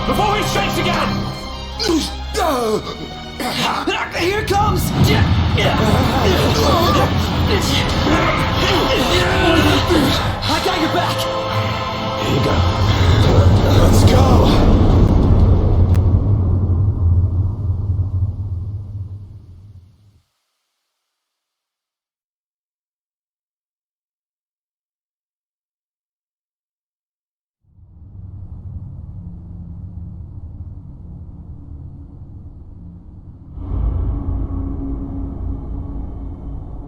before he strikes again! Here it comes! I got your back! Here you go. Let's go!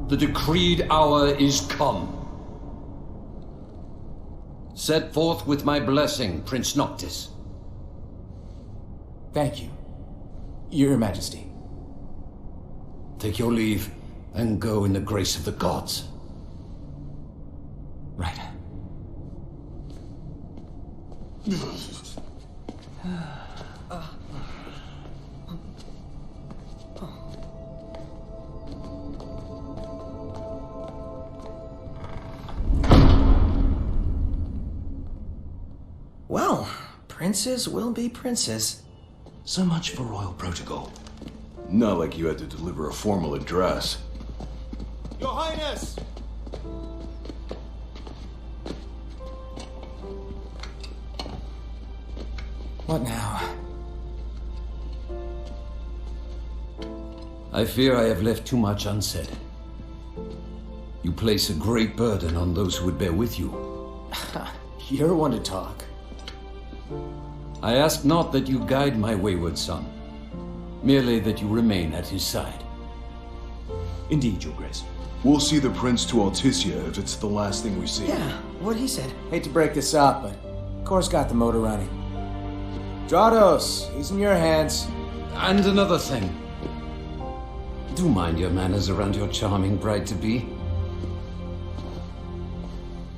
The decreed hour is come. Set forth with my blessing, Prince Noctis. Thank you, Your Majesty. Take your leave and go in the grace of the gods. Right. Well, princes will be princes. So much for royal protocol. Not like you had to deliver a formal address. Your Highness! What now? I fear I have left too much unsaid. You place a great burden on those who would bear with you. You're one to talk. I ask not that you guide my wayward son, merely that you remain at his side. Indeed, Your Grace. We'll see the prince to Alticia if it's the last thing we see. Yeah, what he said. Hate to break this up, but Kor's got the motor running. Drados, he's in your hands. And another thing. Do mind your manners around your charming bride-to-be.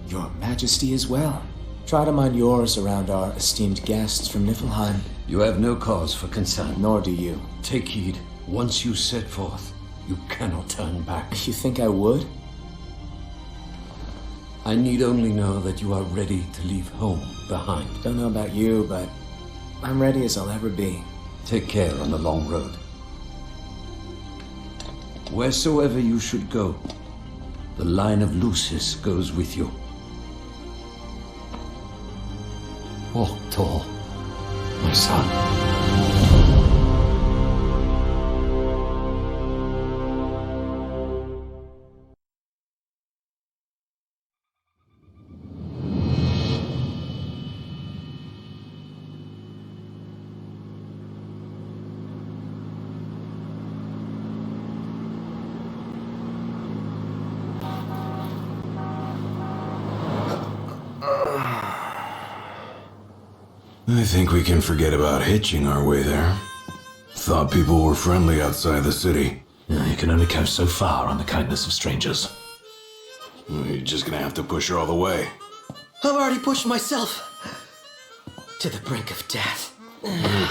Your Majesty as well. Try to mind yours around our esteemed guests from Niflheim. You have no cause for concern. Nor do you. Take heed. Once you set forth, you cannot turn back. You think I would? I need only know that you are ready to leave home behind. Don't know about you, but I'm ready as I'll ever be. Take care on the long road. Wheresoever you should go, the line of Lucis goes with you. Walk tall, my son. I think we can forget about hitching our way there. Thought people were friendly outside the city. Yeah, you can only go so far on the kindness of strangers. You're just gonna have to push her all the way. I've already pushed myself to the brink of death.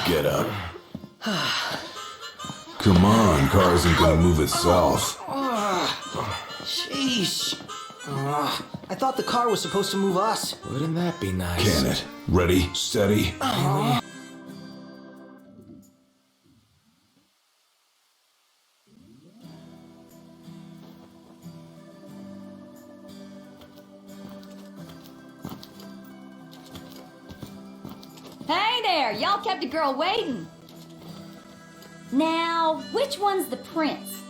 Get up. Come on, car isn't gonna move itself. Sheesh. I thought the car was supposed to move us. Wouldn't that be nice? Can it? Ready, steady. Hey there, y'all kept a girl waiting. Now, which one's the prince?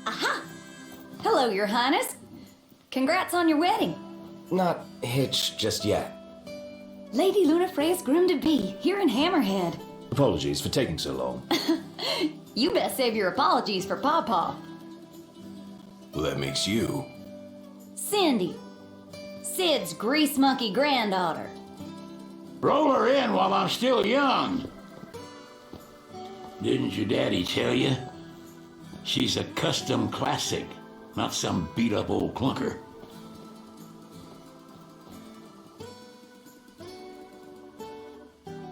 Aha! Hello, Your Highness. Congrats on your wedding. Not hitched just yet. Lady Lunafreya's groom-to-be, here in Hammerhead. Apologies for taking so long. You best save your apologies for Pawpaw. Well, that makes you. Cindy, Sid's grease monkey granddaughter. Roll her in while I'm still young. Didn't your daddy tell you? She's a custom classic, not some beat-up old clunker.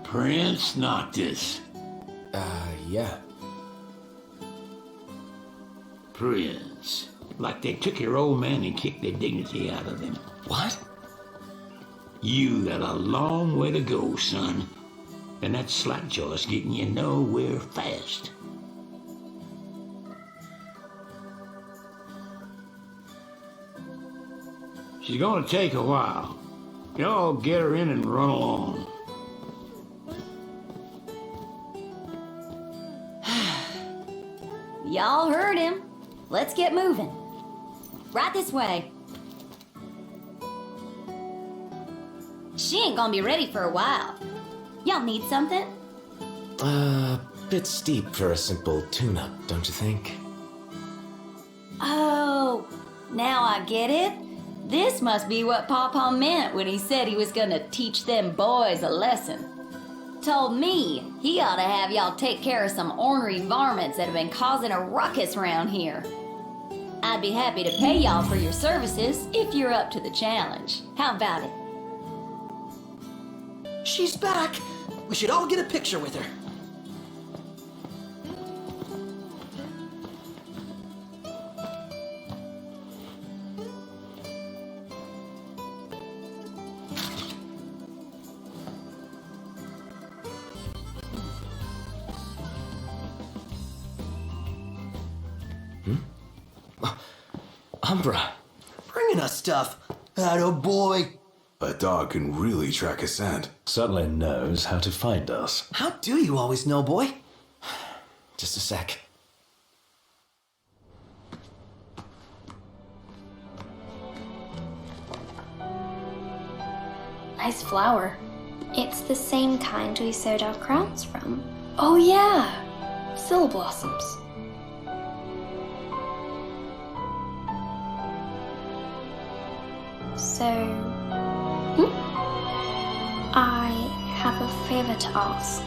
Prince Noctis. Yeah. Prince. Like they took your old man and kicked the dignity out of him. What? You got a long way to go, son. And that slackjaw's getting you nowhere fast. She's gonna take a while. Y'all get her in and run along. Y'all heard him. Let's get moving. Right this way. She ain't gonna be ready for a while. Y'all need something? Bit steep for a simple tune-up, don't you think? Oh, now I get it. This must be what Papa meant when he said he was gonna teach them boys a lesson. Told me he ought to have y'all take care of some ornery varmints that have been causing a ruckus around here. I'd be happy to pay y'all for your services if you're up to the challenge. How about it? She's back! We should all get a picture with her. Umbra, bringing us stuff. Atta boy. A dog can really track a scent. Certainly knows how to find us. How do you always know, boy? Just a sec. Nice flower. It's the same kind we sewed our crowns from. Oh yeah, still blossoms. So, I have a favor to ask.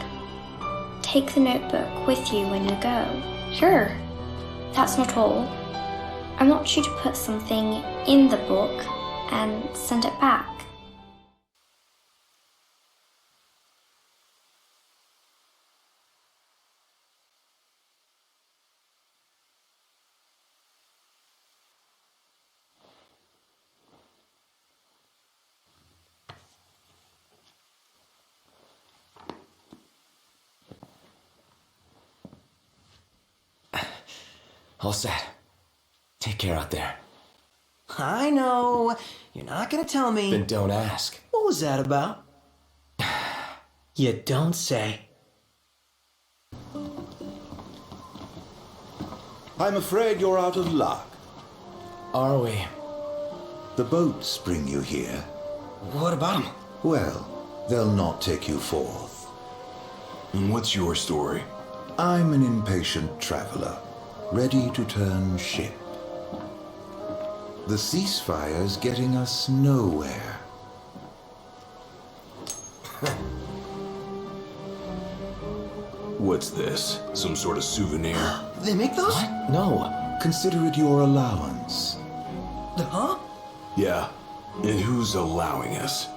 Take the notebook with you when you go. Sure. That's not all. I want you to put something in the book and send it back. All set. Take care out there. I know. You're not gonna tell me. Then don't ask. What was that about? You don't say. I'm afraid you're out of luck. Are we? The boats bring you here. What about them? Well, they'll not take you forth. And what's your story? I'm an impatient traveler, ready to turn ship. The ceasefire's getting us nowhere. What's this? Some sort of souvenir? They make those? What? No. Consider it your allowance. Huh? Yeah. And who's allowing us?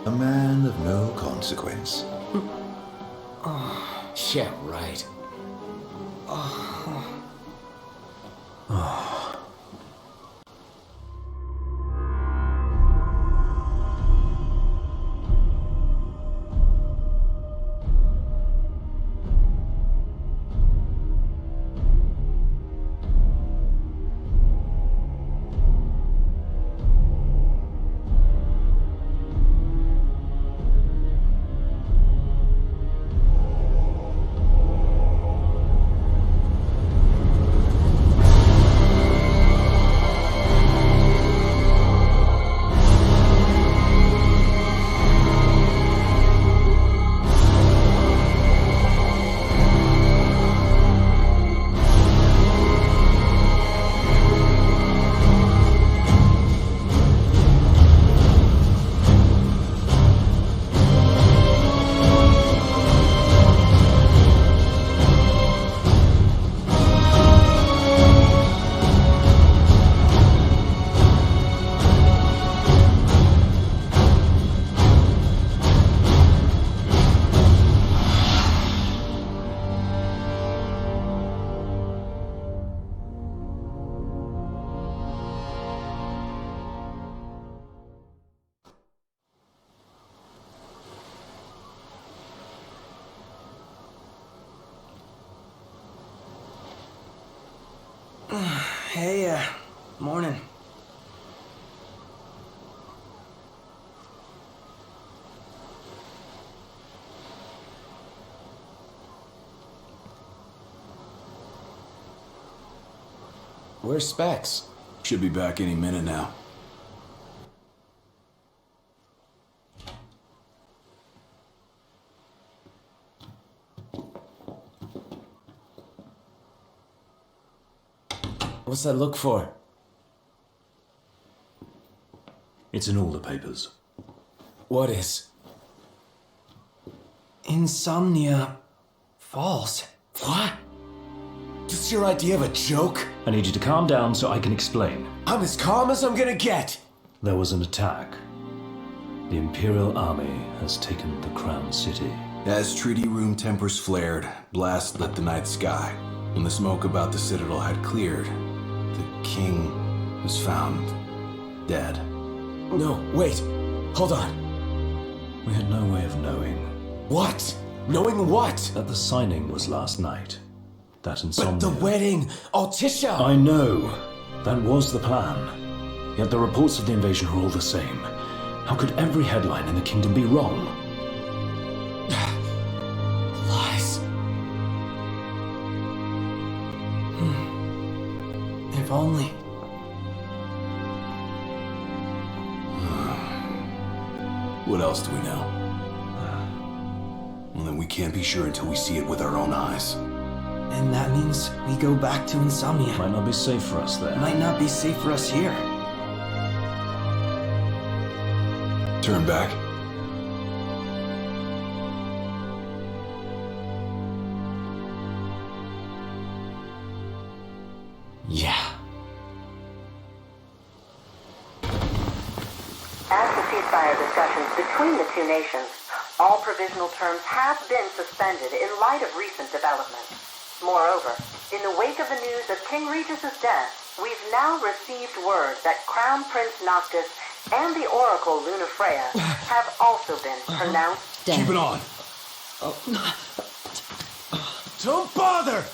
A man of no consequence. Yeah, right. Where's Specs? Should be back any minute now. What's that look for? It's in all the papers. What is? Insomnia Falls. What? This your idea of a joke? I need you to calm down so I can explain. I'm as calm as I'm gonna get. There was an attack. The Imperial Army has taken the Crown City. As treaty room tempers flared, blast lit the night sky. When the smoke about the Citadel had cleared, the king was found dead. No, wait. Hold on. We had no way of knowing. What? Knowing what? That the signing was last night. That insomnia. But the wedding! Altisha! I know. That was the plan. Yet the reports of the invasion are all the same. How could every headline in the kingdom be wrong? Lies. If only. What else do we know? Well, then we can't be sure until we see it with our own eyes. And that means we go back to Insomnia. Might not be safe for us there. Might not be safe for us here. Turn back. Yeah. As the ceasefire discussions between the two nations, all provisional terms have been suspended in light of recent developments. Moreover, in the wake of the news of King Regis's death, we've now received word that Crown Prince Noctis and the Oracle Lunafreya have also been pronounced dead. Keep it on. Don't bother!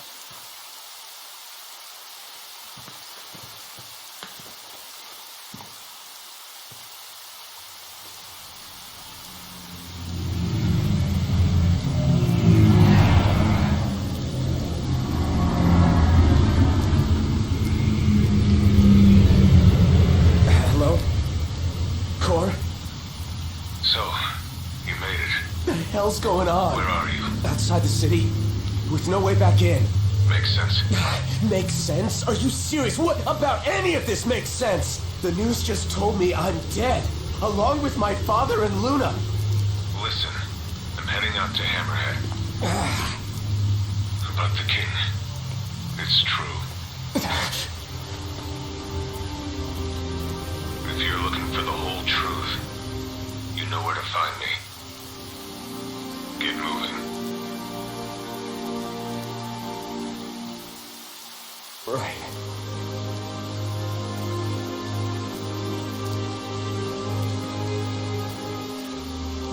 What's going on? Where are you? Outside the city, with no way back in. Makes sense. Makes sense? Are you serious? What about any of this makes sense? The news just told me I'm dead, along with my father and Luna. Listen, I'm heading out to Hammerhead. About the king. It's true. If you're looking for the whole truth, you know where to find me. Get moving. Right.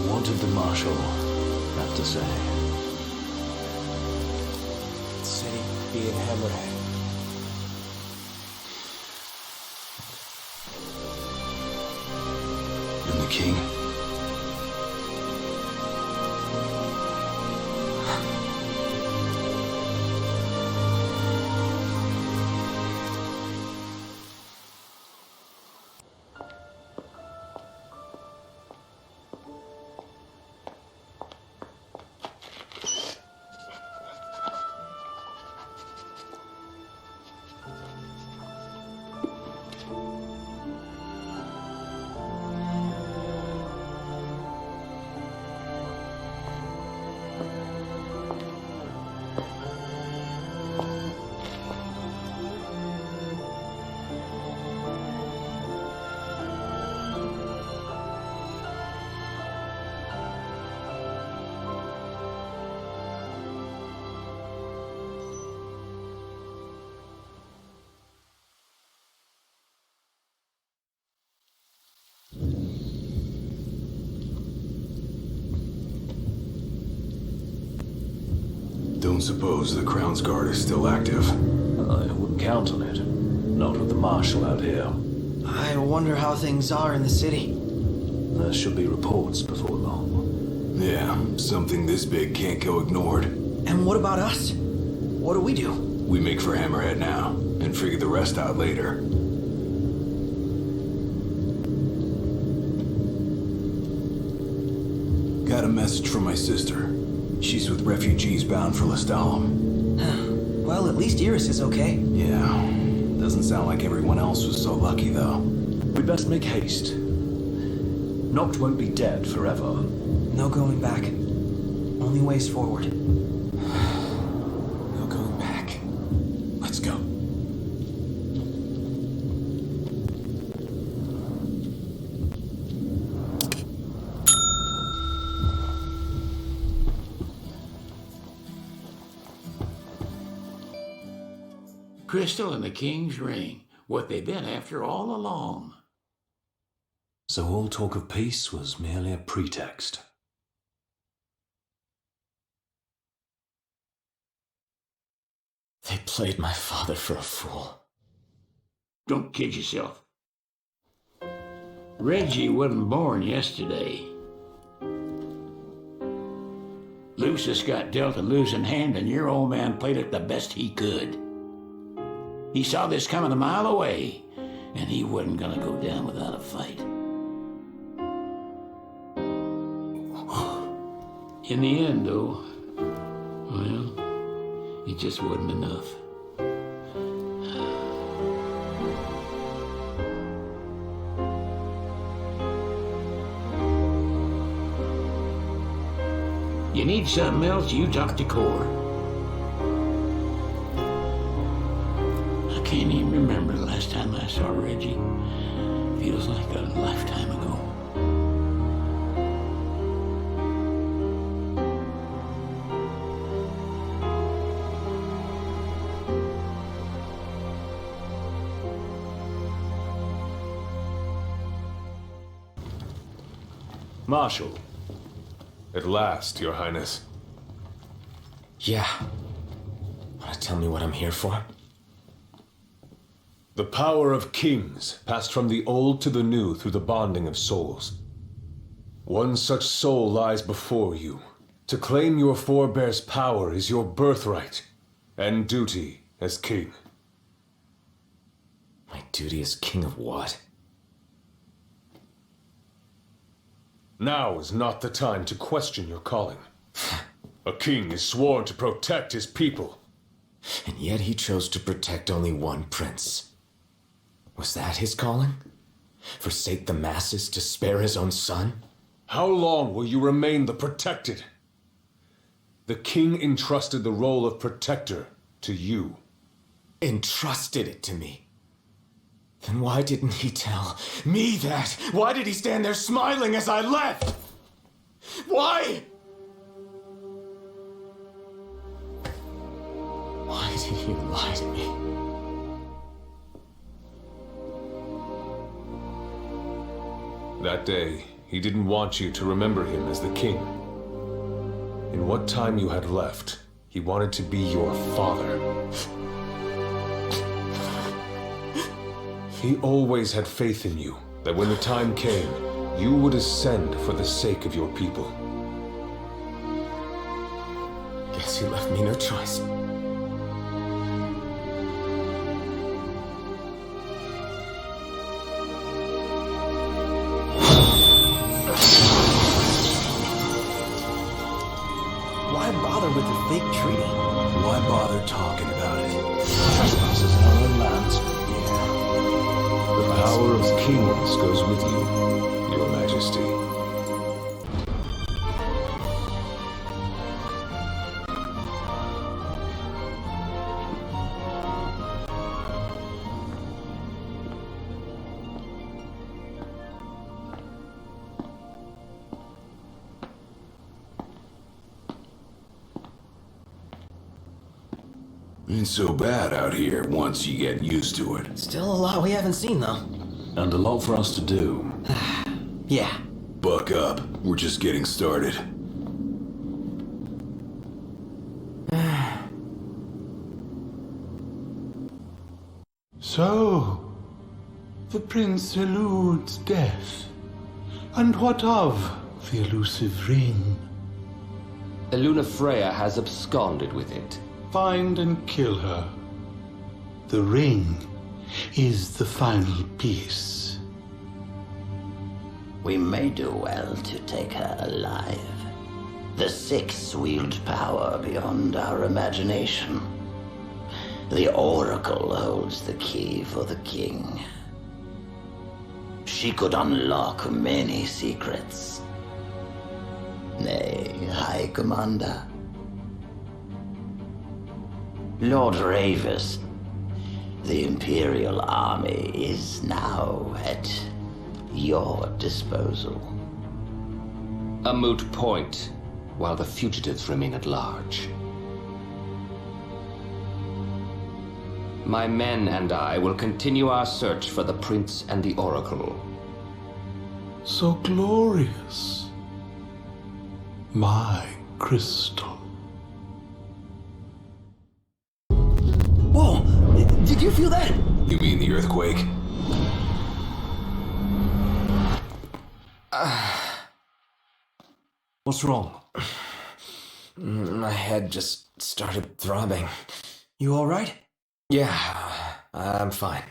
What did the Marshal have to say? It said he'd be in Hammerhead. And the king? Don't suppose the Crown's Guard is still active. I wouldn't count on it. Not with the Marshal out here. I wonder how things are in the city. There should be reports before long. Yeah, something this big can't go ignored. And what about us? What do? We make for Hammerhead now, and and figure the rest out later. Got a message from my sister. She's with refugees bound for Lestalem. Well, at least Iris is okay. Yeah. Doesn't sound like everyone else was so lucky, though. We best make haste. Noct won't be dead forever. No going back. Only ways forward. No going back. Let's go. Crystal and the King's ring. What they've been after all along. So all talk of peace was merely a pretext. They played my father for a fool. Don't kid yourself. Reggie wasn't born yesterday. Lucis got dealt a losing hand, and your old man played it the best he could. He saw this coming a mile away, and he wasn't gonna go down without a fight. In the end, though, well, it just wasn't enough. You need something else, you talk to Core. I can't even remember the last time I saw Reggie. Feels like a lifetime ago. Marshal. At last, Your Highness. Yeah. Wanna tell me what I'm here for? The power of kings passed from the old to the new through the bonding of souls. One such soul lies before you. To claim your forebear's power is your birthright and duty as king. My duty as king of what? Now is not the time to question your calling. A king is sworn to protect his people. And yet he chose to protect only one prince. Was that his calling? Forsake the masses to spare his own son? How long will you remain the protected? The king entrusted the role of protector to you. Entrusted it to me? Then why didn't he tell me that? Why did he stand there smiling as I left? Why? Why did he lie to me? That day, he didn't want you to remember him as the king. In what time you had left, he wanted to be your father. He always had faith in you, that when the time came, you would ascend for the sake of your people. Guess he left me no choice. Why bother with the fake treaty? Why bother talking about it? Trespassers in our own lands. The power of kings goes with you, Your Majesty. Ain't so bad out here once you get used to it. Still a lot we haven't seen, though. And a lot for us to do. Yeah. Buck up. We're just getting started. So, the prince eludes death. And what of the elusive ring? Eluna Freya has absconded with it. Find and kill her. The ring is the final piece. We may do well to take her alive. The Six wield power beyond our imagination. The Oracle holds the key for the king. She could unlock many secrets. Nay, High Commander. Lord Ravis, the Imperial Army is now at your disposal. A moot point, while the fugitives remain at large. My men and I will continue our search for the Prince and the Oracle. So glorious. My crystal. Whoa! Did you feel that? You mean the earthquake? What's wrong? My head just started throbbing. You alright? Yeah, I'm fine.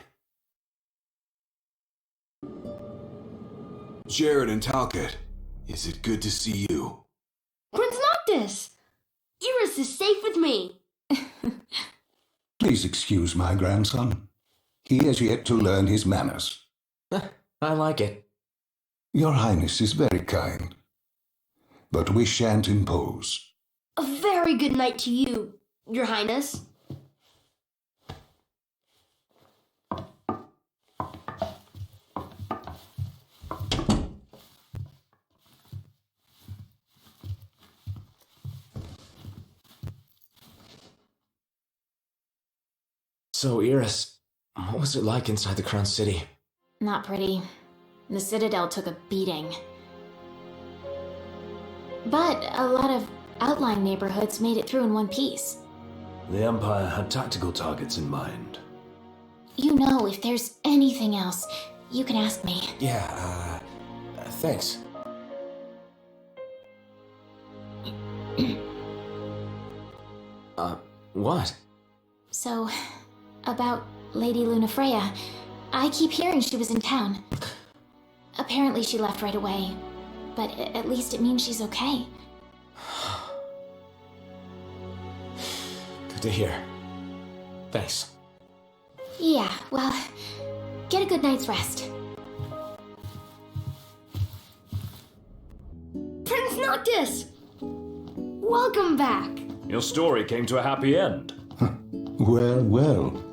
Jared and Talcott, is it good to see you? Prince Noctis! Iris is safe with me. Please excuse my grandson. He has yet to learn his manners. I like it. Your Highness is very kind, but we shan't impose. A very good night to you, Your Highness. So, Iris, what was it like inside the Crown City? Not pretty. The Citadel took a beating. But a lot of outlying neighborhoods made it through in one piece. The Empire had tactical targets in mind. You know, if there's anything else, you can ask me. Yeah, thanks. What? So, about Lady Lunafreya, I keep hearing she was in town. Apparently she left right away, but at least it means she's okay. Good to hear. Thanks. Yeah, well, get a good night's rest. Prince Noctis! Welcome back! Your story came to a happy end. Well, well.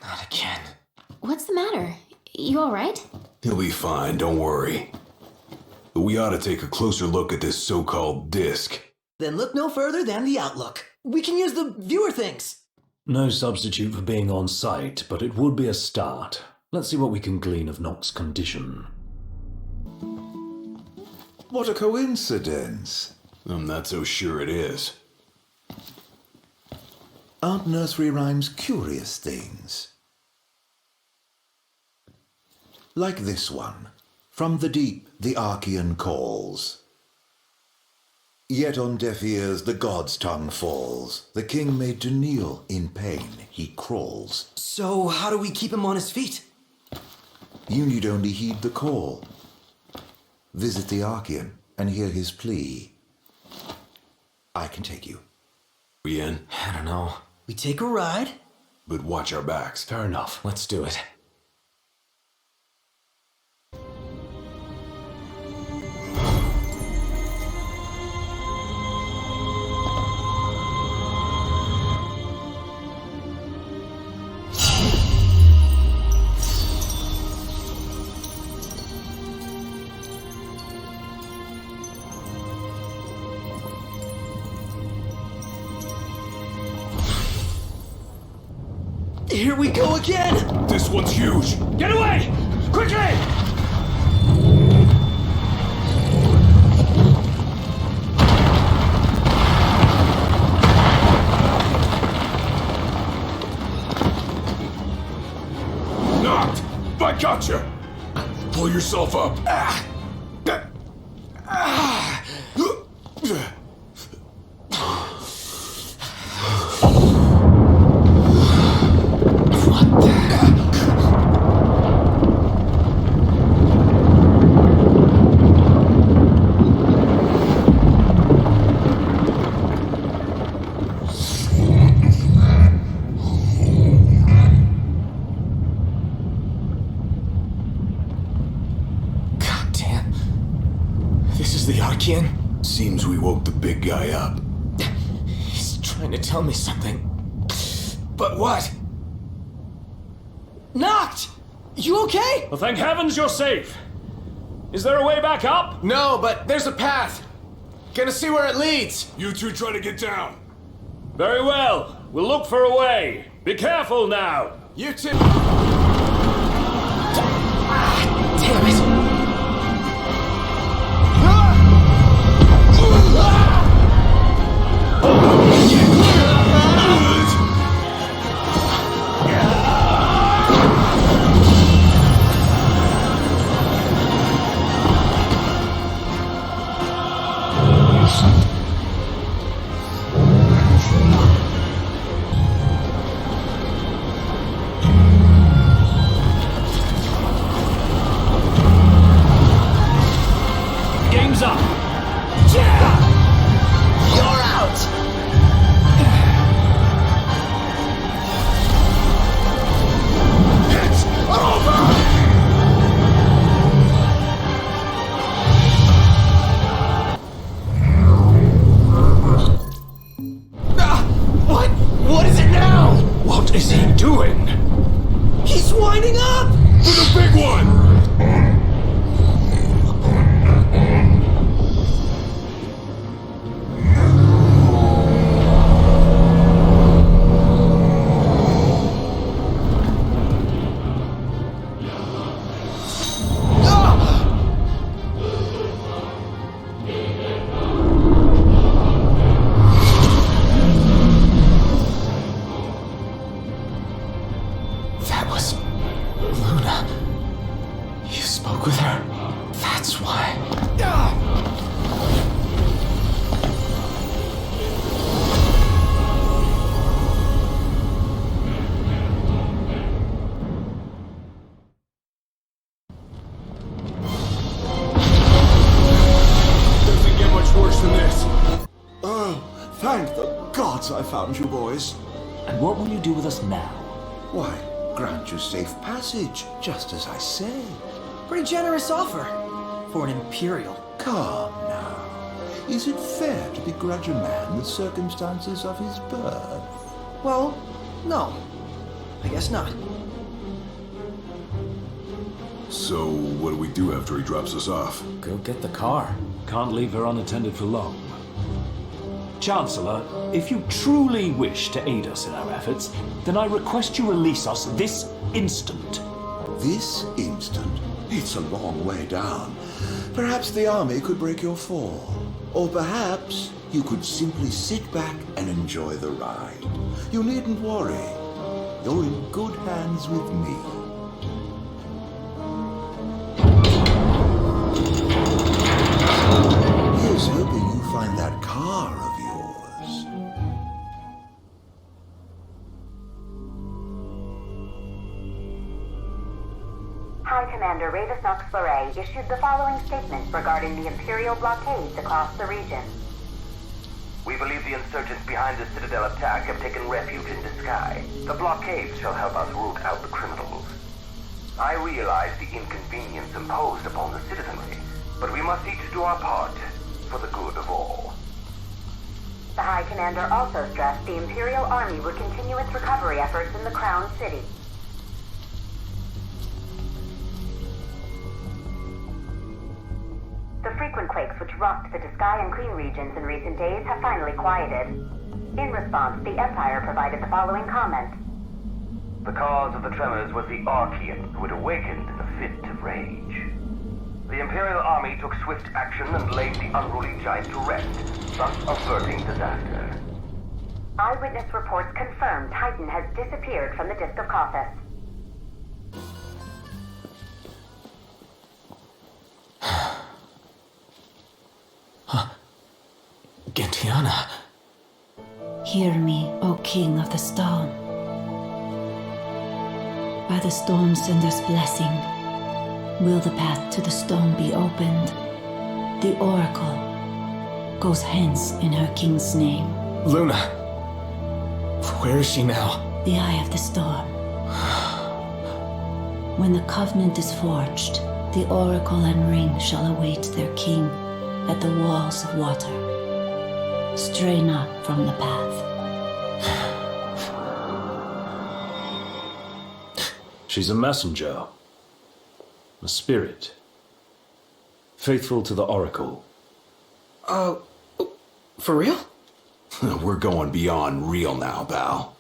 Not again. What's the matter? You alright? He'll be fine, don't worry. But we ought to take a closer look at this so-called disc. Then look no further than the Outlook. We can use the viewer things. No substitute for being on site, but it would be a start. Let's see what we can glean of Nox's condition. What a coincidence. I'm not so sure it is. Aren't nursery rhymes curious things? Like this one. From the deep, the Archean calls. Yet on deaf ears the god's tongue falls. The king made to kneel in pain, he crawls. So how do we keep him on his feet? You need only heed the call. Visit the Archean and hear his plea. I can take you. We in? I don't know. We take a ride? But watch our backs. Fair enough. Let's do it. Here we go again! This one's huge! Get away! Quickly! Knocked! I gotcha! pull yourself up. Seems we woke the big guy up. He's trying to tell me something. But what? Noct! You okay? Well, thank heavens you're safe. Is there a way back up? No, but there's a path. Gonna see where it leads. You two try to get down. Very well. We'll look for a way. Be careful now. You two... Damn it! Game's up. You're out! It's over! What is it now? What is he doing? He's winding up! For the big one! That was Luna. You spoke with her? That's why. Doesn't get much worse than this. Oh, thank the gods I found you boys. And what will you do with us now? Why, grant you safe passage, just as I say. Pretty generous offer for an Imperial. Calm now. Is it fair to begrudge a man the circumstances of his birth? Well, no. I guess not. So, what do we do after he drops us off? Go get the car. Can't leave her unattended for long. Chancellor, if you truly wish to aid us in our efforts, then I request you release us this instant. This instant? It's a long way down. Perhaps the army could break your fall. Or perhaps you could simply sit back and enjoy the ride. You needn't worry. You're in good hands with me. Here's hoping you find that car of yours. High Commander Ravis Nox-Fleury issued the following statement regarding the Imperial blockades across the region. We believe the insurgents behind the Citadel attack have taken refuge in the sky. The blockades shall help us root out the criminals. I realize the inconvenience imposed upon the citizenry, but we must each do our part for the good of all. The High Commander also stressed the Imperial Army would continue its recovery efforts in the Crown City. The frequent quakes which rocked the Disgaea and Queen regions in recent days have finally quieted. In response, the Empire provided the following comment. The cause of the tremors was the Archean, who had awakened in a fit of rage. The Imperial Army took swift action and laid the unruly giant to rest, thus averting disaster. Eyewitness reports confirm Titan has disappeared from the Disk of Kothis. Gentiana. Hear me, O King of the Storm. By the storm sender's blessing, will the path to the storm be opened? The oracle goes hence in her king's name. Luna, where is she now? The eye of the storm. When the covenant is forged, the oracle and ring shall await their king at the walls of water. Stray not from the path. She's a messenger. A spirit. Faithful to the oracle. For real? We're going beyond real now, pal.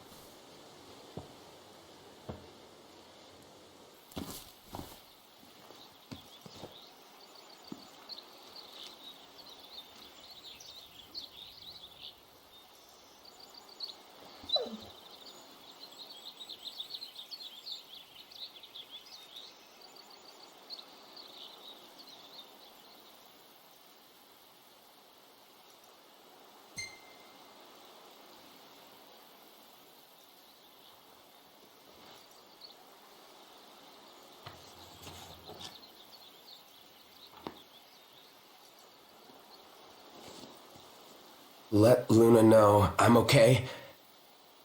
Let Luna know I'm okay,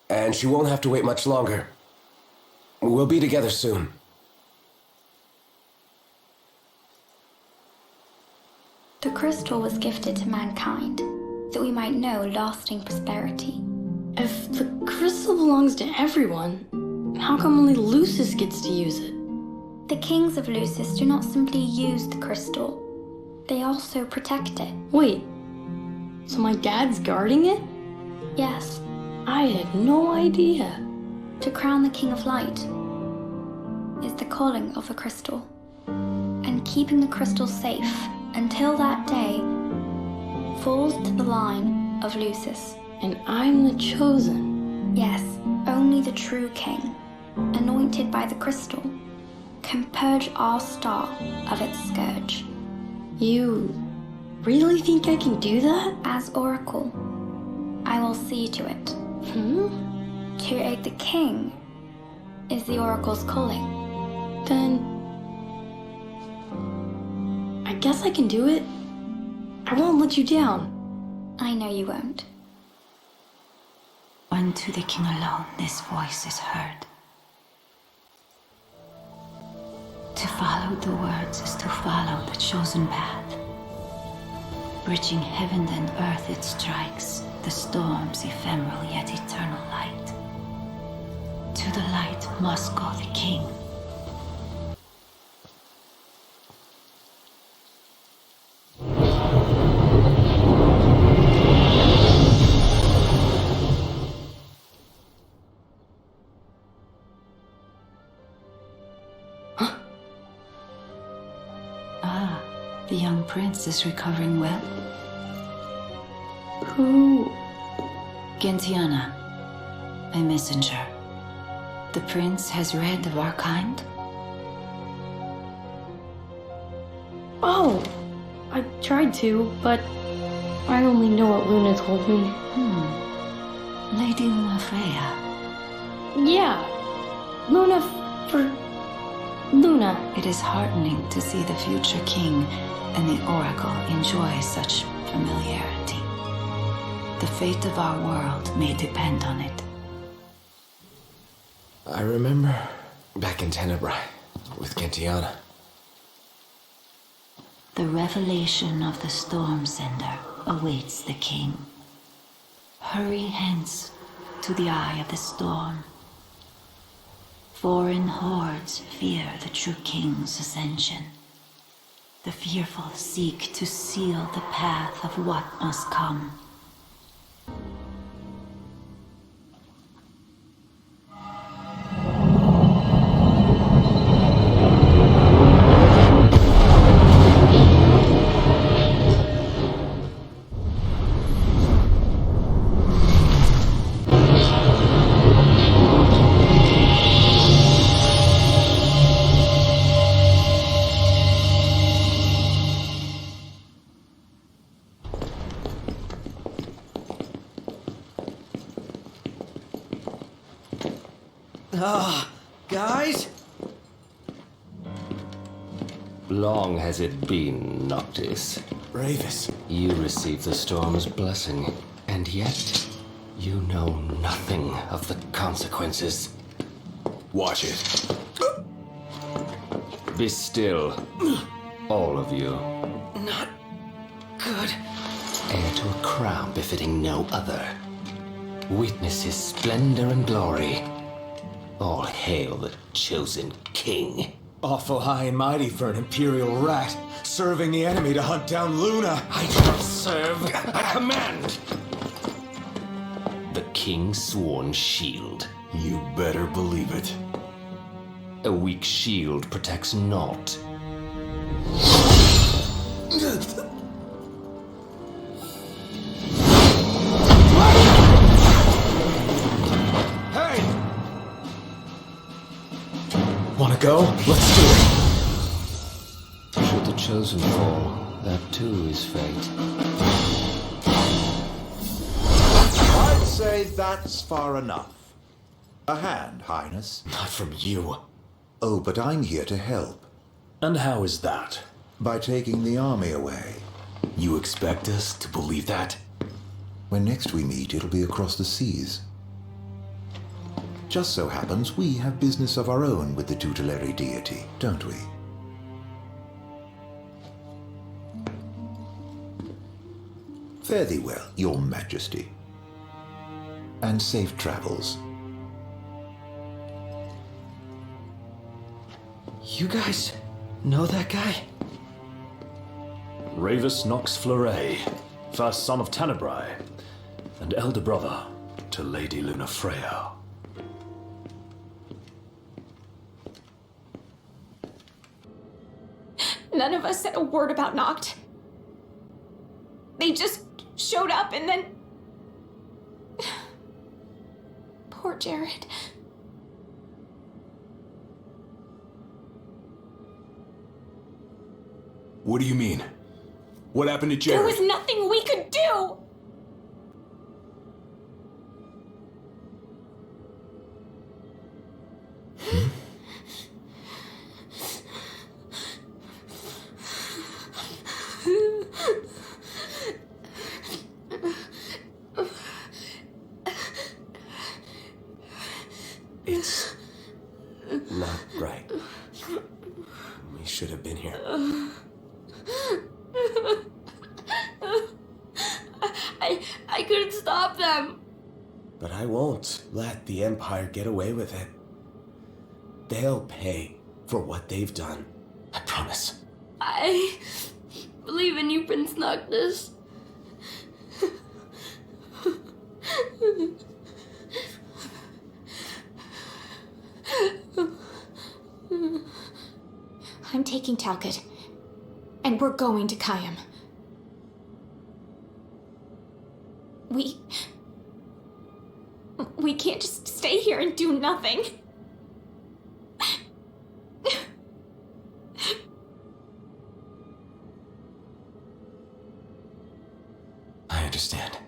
and she won't have to wait much longer. We'll be together soon. The crystal was gifted to mankind, that we might know lasting prosperity. If the crystal belongs to everyone, how come only Lucis gets to use it? The kings of Lucis do not simply use the crystal, they also protect it. Wait, so my dad's guarding it? Yes. I had no idea. To crown the King of Light is the calling of the crystal, and keeping the crystal safe until that day falls to the line of Lucis. And I'm the chosen. Yes, only the true king, anointed by the crystal, can purge our star of its scourge. You really think I can do that? As oracle, I will see to it. To aid the king is the oracle's calling. Then I guess I can do it. I won't let you down. I know you won't. Unto the king alone this voice is heard. To follow the words is to follow the chosen path. Bridging heaven and earth it strikes, the storm's ephemeral yet eternal light. To the light must go the king. The young prince is recovering well. Who? Gentiana, a messenger. The prince has read of our kind. Oh, I tried to, but I only know what Luna told me. Lady Niflheim. Yeah, Luna for Luna. It is heartening to see the future king and the oracle enjoy such familiarity. The fate of our world may depend on it. I remember back in Tenebrae with Gentiana. The revelation of the storm sender awaits the king. Hurry hence to the eye of the storm. Foreign hordes fear the true king's ascension. The fearful seek to seal the path of what must come. Guys? Long has it been, Noctis. Ravis. You received the storm's blessing, and yet you know nothing of the consequences. Watch it. Be still, all of you. Not good. Heir to a crown befitting no other. Witness his splendor and glory. All hail the chosen king. Awful high and mighty for an imperial rat, serving the enemy to hunt down Luna. I don't serve, I command! The king's sworn shield. You better believe it. A weak shield protects naught. Hey! Wanna go? Let's do it! Should the chosen fall, that too is fate. I'd say that's far enough. A hand, Highness. Not from you. Oh, but I'm here to help. And how is that? By taking the army away. You expect us to believe that? When next we meet, it'll be across the seas. Just so happens we have business of our own with the tutelary deity, don't we? Fare thee well, your majesty. And safe travels. You guys know that guy? Ravis Nox Fleuret, first son of Tenebrae, and elder brother to Lady Lunafreya. None of us said a word about Noct. They just showed up and then... Poor Jared. What do you mean? What happened to Jared? There was nothing we could do! It's not right. We should have been here. I couldn't stop them. But I won't let the Empire get away with it. They'll pay for what they've done. I promise. I believe in you, Prince Noctis. I'm taking Talcott, and we're going to Kayam. We can't just stay here and do nothing. I understand.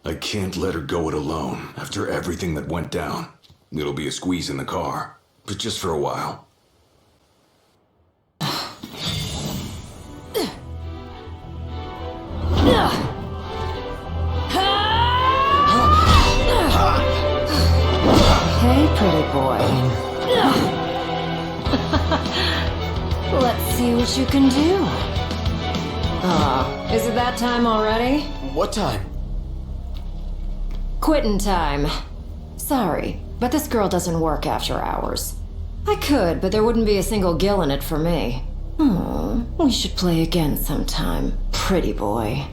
I can't let her go it alone after everything that went down. It'll be a squeeze in the car, but just for a while. Hey, pretty boy. Let's see what you can do. Is it that time already? What time? Quitting time. Sorry, but this girl doesn't work after hours. I could, but there wouldn't be a single gill in it for me. We should play again sometime, pretty boy.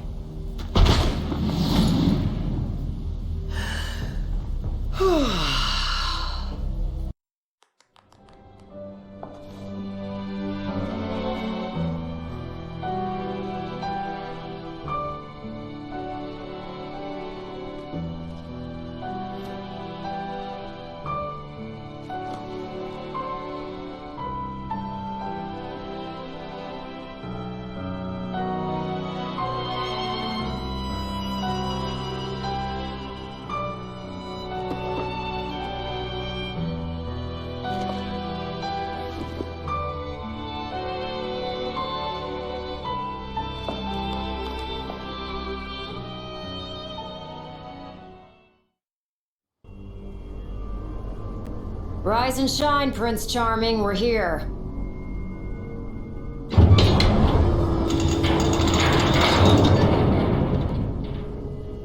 Rise and shine, Prince Charming, we're here.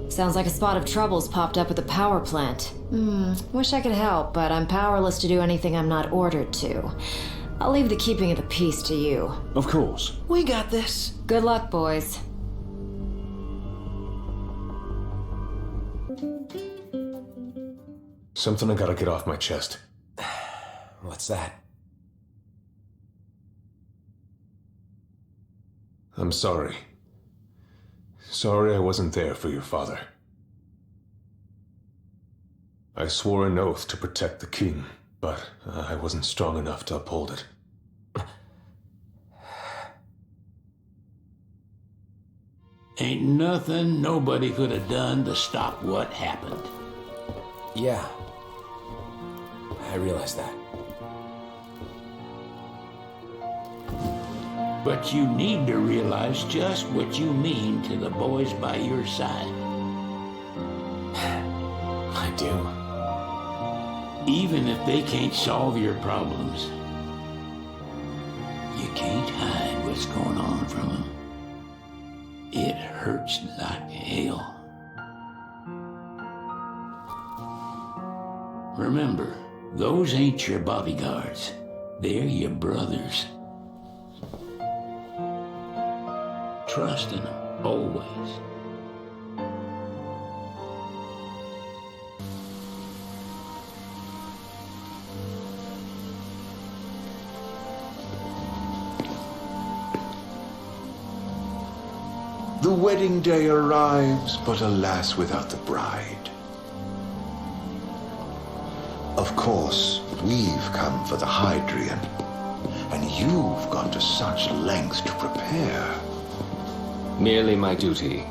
Sounds like a spot of trouble's popped up at the power plant. Wish I could help, but I'm powerless to do anything I'm not ordered to. I'll leave the keeping of the peace to you. Of course. We got this. Good luck, boys. Something I gotta get off my chest. What's that? I'm sorry. Sorry I wasn't there for your father. I swore an oath to protect the king, but I wasn't strong enough to uphold it. Ain't nothing nobody could have done to stop what happened. Yeah. I realize that. But you need to realize just what you mean to the boys by your side. I do. Even if they can't solve your problems, you can't hide what's going on from them. It hurts like hell. Remember, those ain't your bodyguards. They're your brothers. Trust in them, always. The wedding day arrives, but alas, without the bride. Of course, we've come for the Hydrian, and you've gone to such lengths to prepare. Merely my duty.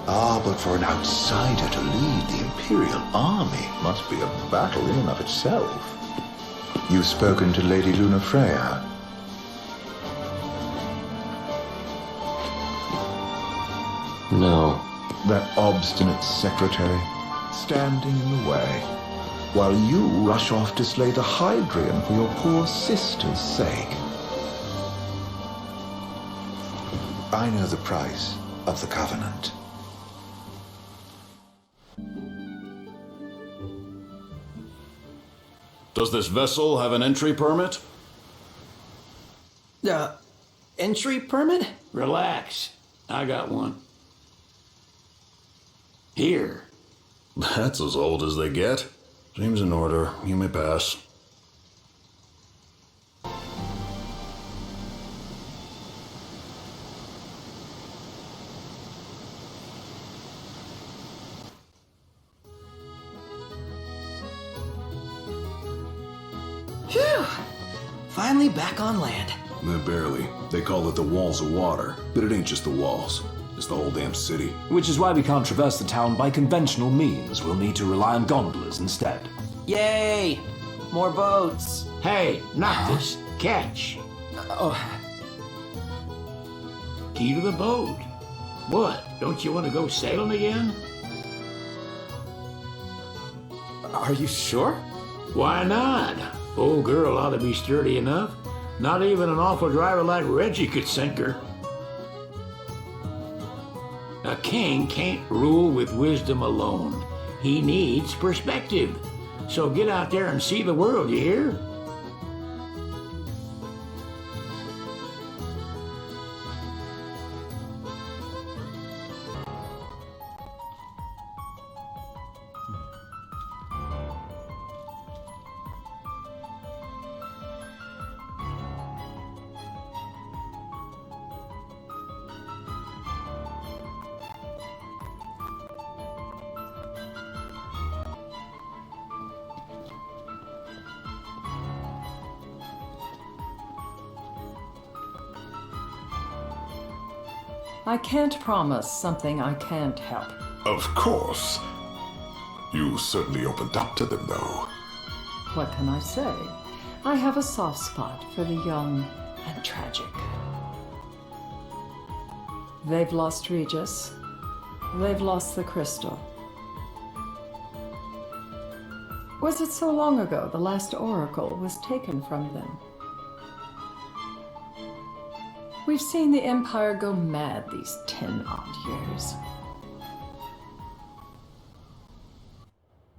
But for an outsider to lead the Imperial army must be a battle in and of itself. You've spoken to Lady Lunafreya. No. That obstinate secretary, standing in the way, while you rush off to slay the Hydrian for your poor sister's sake. I know the price of the Covenant. Does this vessel have an entry permit? Entry permit? Relax. I got one. Here. That's as old as they get. Seems in order. You may pass. Phew! Finally back on land. Barely. They call it the walls of water, but it ain't just the walls. It's the whole damn city. Which is why we can't traverse the town by conventional means. We'll need to rely on gondolas instead. Yay! More boats. Hey, Noctis, catch. Key to the boat. What? Don't you want to go sailing again? Are you sure? Why not? Old girl ought to be sturdy enough. Not even an awful driver like Reggie could sink her. A king can't rule with wisdom alone. He needs perspective. So get out there and see the world, you hear? I can't promise something I can't help. Of course. You certainly opened up to them, though. What can I say? I have a soft spot for the young and tragic. They've lost Regis. They've lost the crystal. Was it so long ago the last oracle was taken from them? We've seen the Empire go mad these 10-odd years.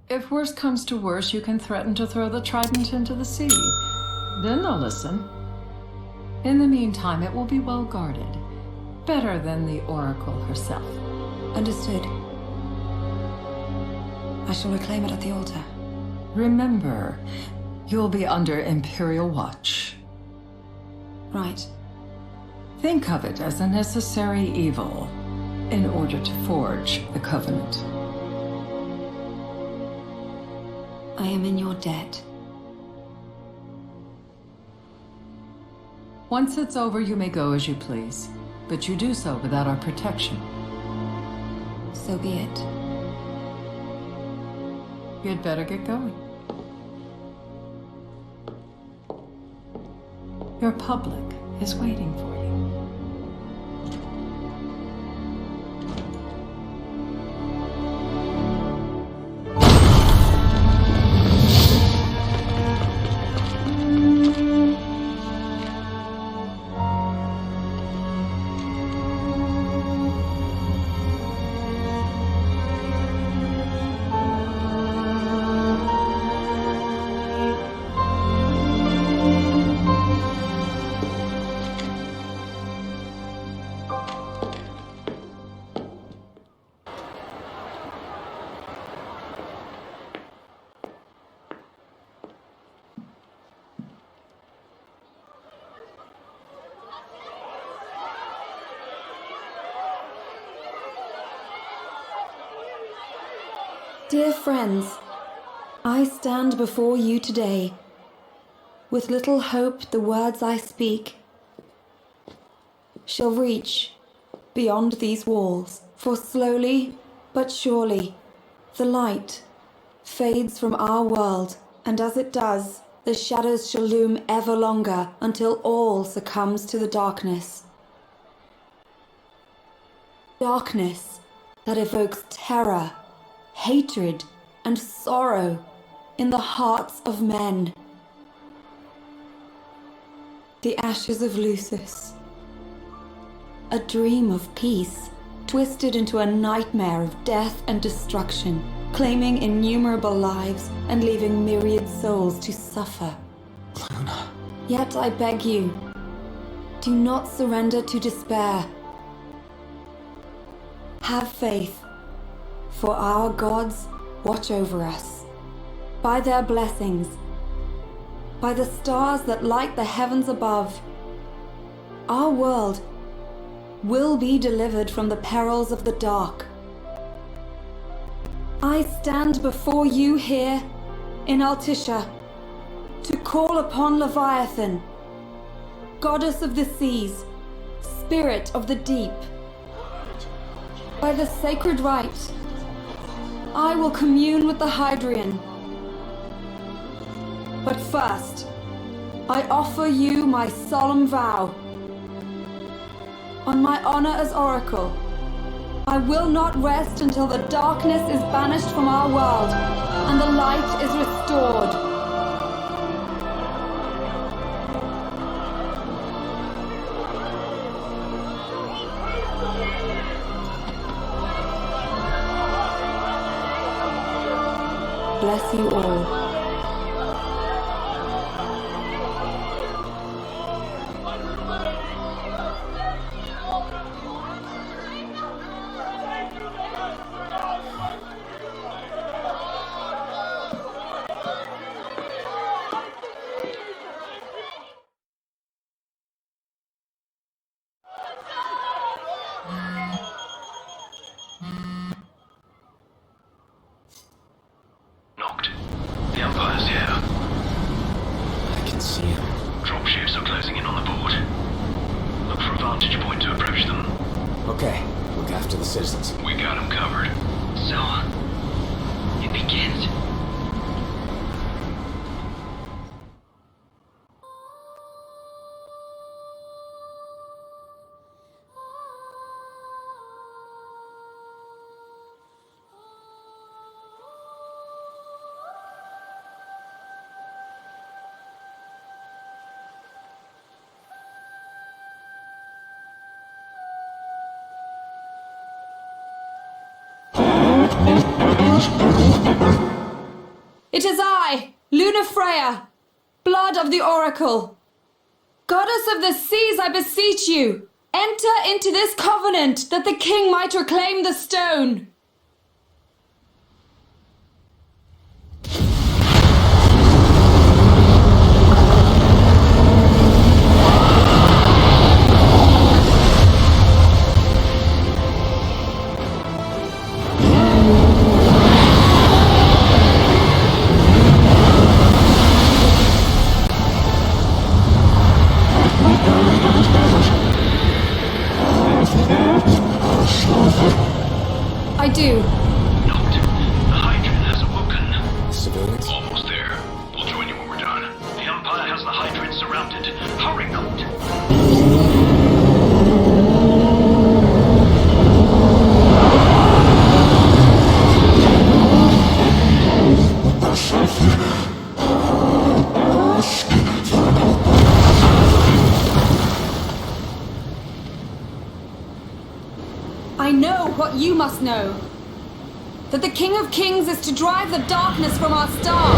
If worse comes to worse, you can threaten to throw the trident into the sea. Then they'll listen. In the meantime, it will be well guarded. Better than the Oracle herself. Understood. I shall reclaim it at the altar. Remember, you'll be under Imperial watch. Right. Think of it as a necessary evil in order to forge the Covenant. I am in your debt. Once it's over, you may go as you please, but you do so without our protection. So be it. You'd better get going. Your public is waiting for you. Dear friends, I stand before you today. With little hope the words I speak shall reach beyond these walls. For slowly but surely the light fades from our world, and as it does, the shadows shall loom ever longer until all succumbs to the darkness. Darkness that evokes terror, hatred, and sorrow in the hearts of men. The ashes of Lucis. A dream of peace, twisted into a nightmare of death and destruction, claiming innumerable lives and leaving myriad souls to suffer. Luna. Yet I beg you, do not surrender to despair. Have faith. For our gods watch over us. By their blessings, by the stars that light the heavens above, our world will be delivered from the perils of the dark. I stand before you here in Altisha to call upon Leviathan, goddess of the seas, spirit of the deep. By the sacred rite, I will commune with the Hydrian. But first, I offer you my solemn vow. On my honor as Oracle, I will not rest until the darkness is banished from our world and the light is restored. Bless you all. It is I, Lunafreya, blood of the Oracle. Goddess of the seas, I beseech you, enter into this covenant that the king might reclaim the stone. I do. Note, the Hydrian has awoken. Civilians? Almost there. We'll join you when we're done. The Empire has the Hydrian surrounded. Hurry, Note! I know what you must know. That the King of Kings is to drive the darkness from our star.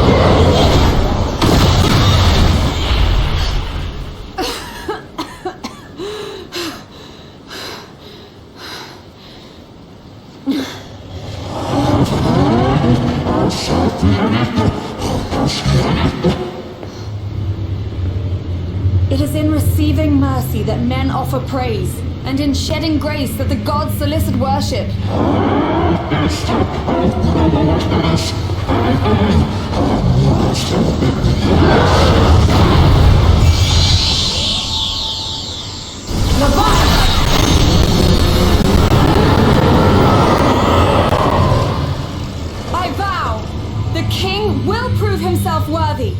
It is in receiving mercy that men offer praise, and in shedding grace that the gods solicit worship. I vow, the king will prove himself worthy.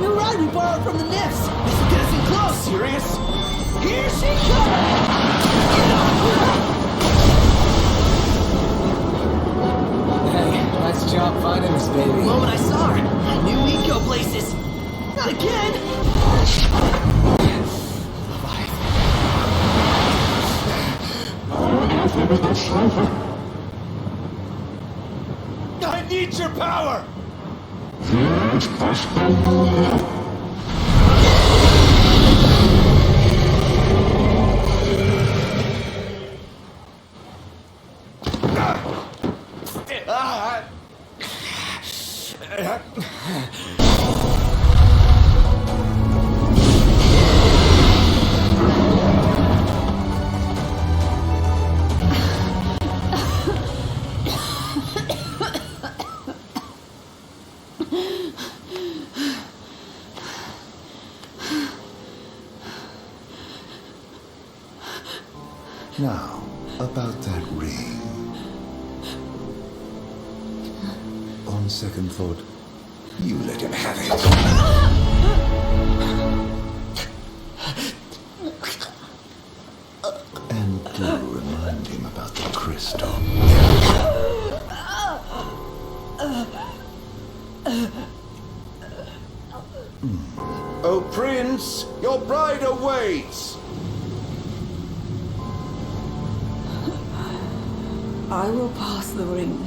New ride we borrowed from the Nifs. This will get us in close, Sirius. Here she comes! Hey, nice job finding this baby. The moment I saw her, I knew we'd go places. Not again! I need your power! Now, about that ring. On second thought, you let him have it. And do remind him about the crystal. Oh, Prince, your bride awaits! I will pass the ring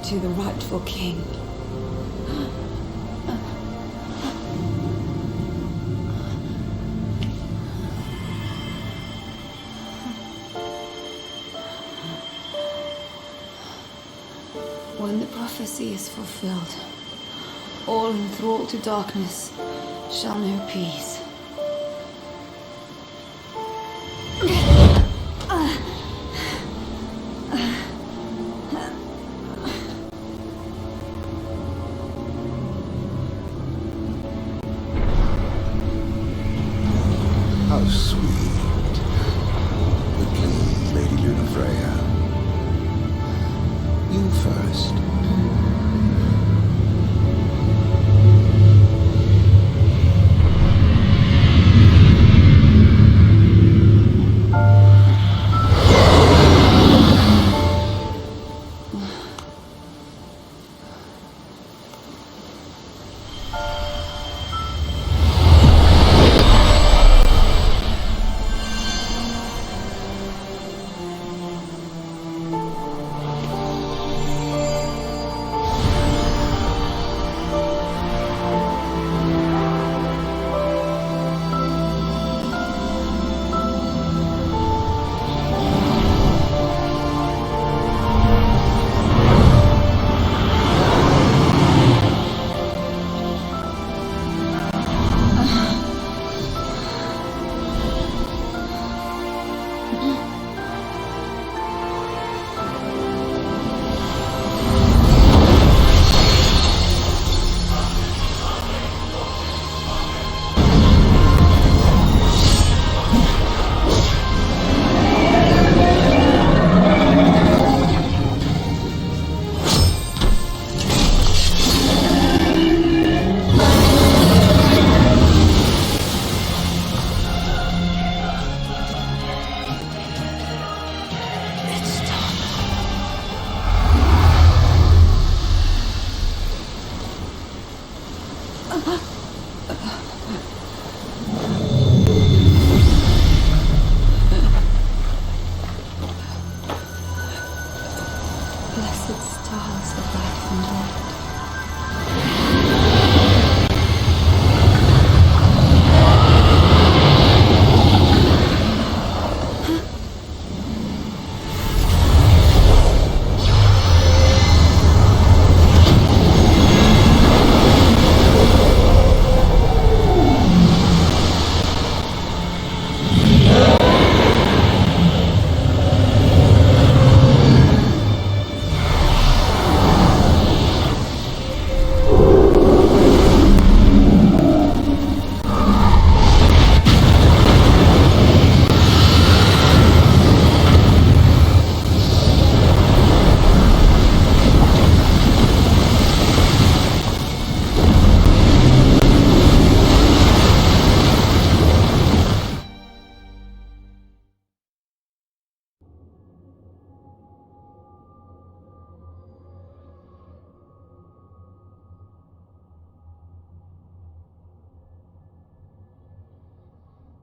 to the rightful king. When the prophecy is fulfilled, all enthralled to darkness shall know peace. How sweet. But please, Lady Lunafreya, you first. Blessed stars of life and light.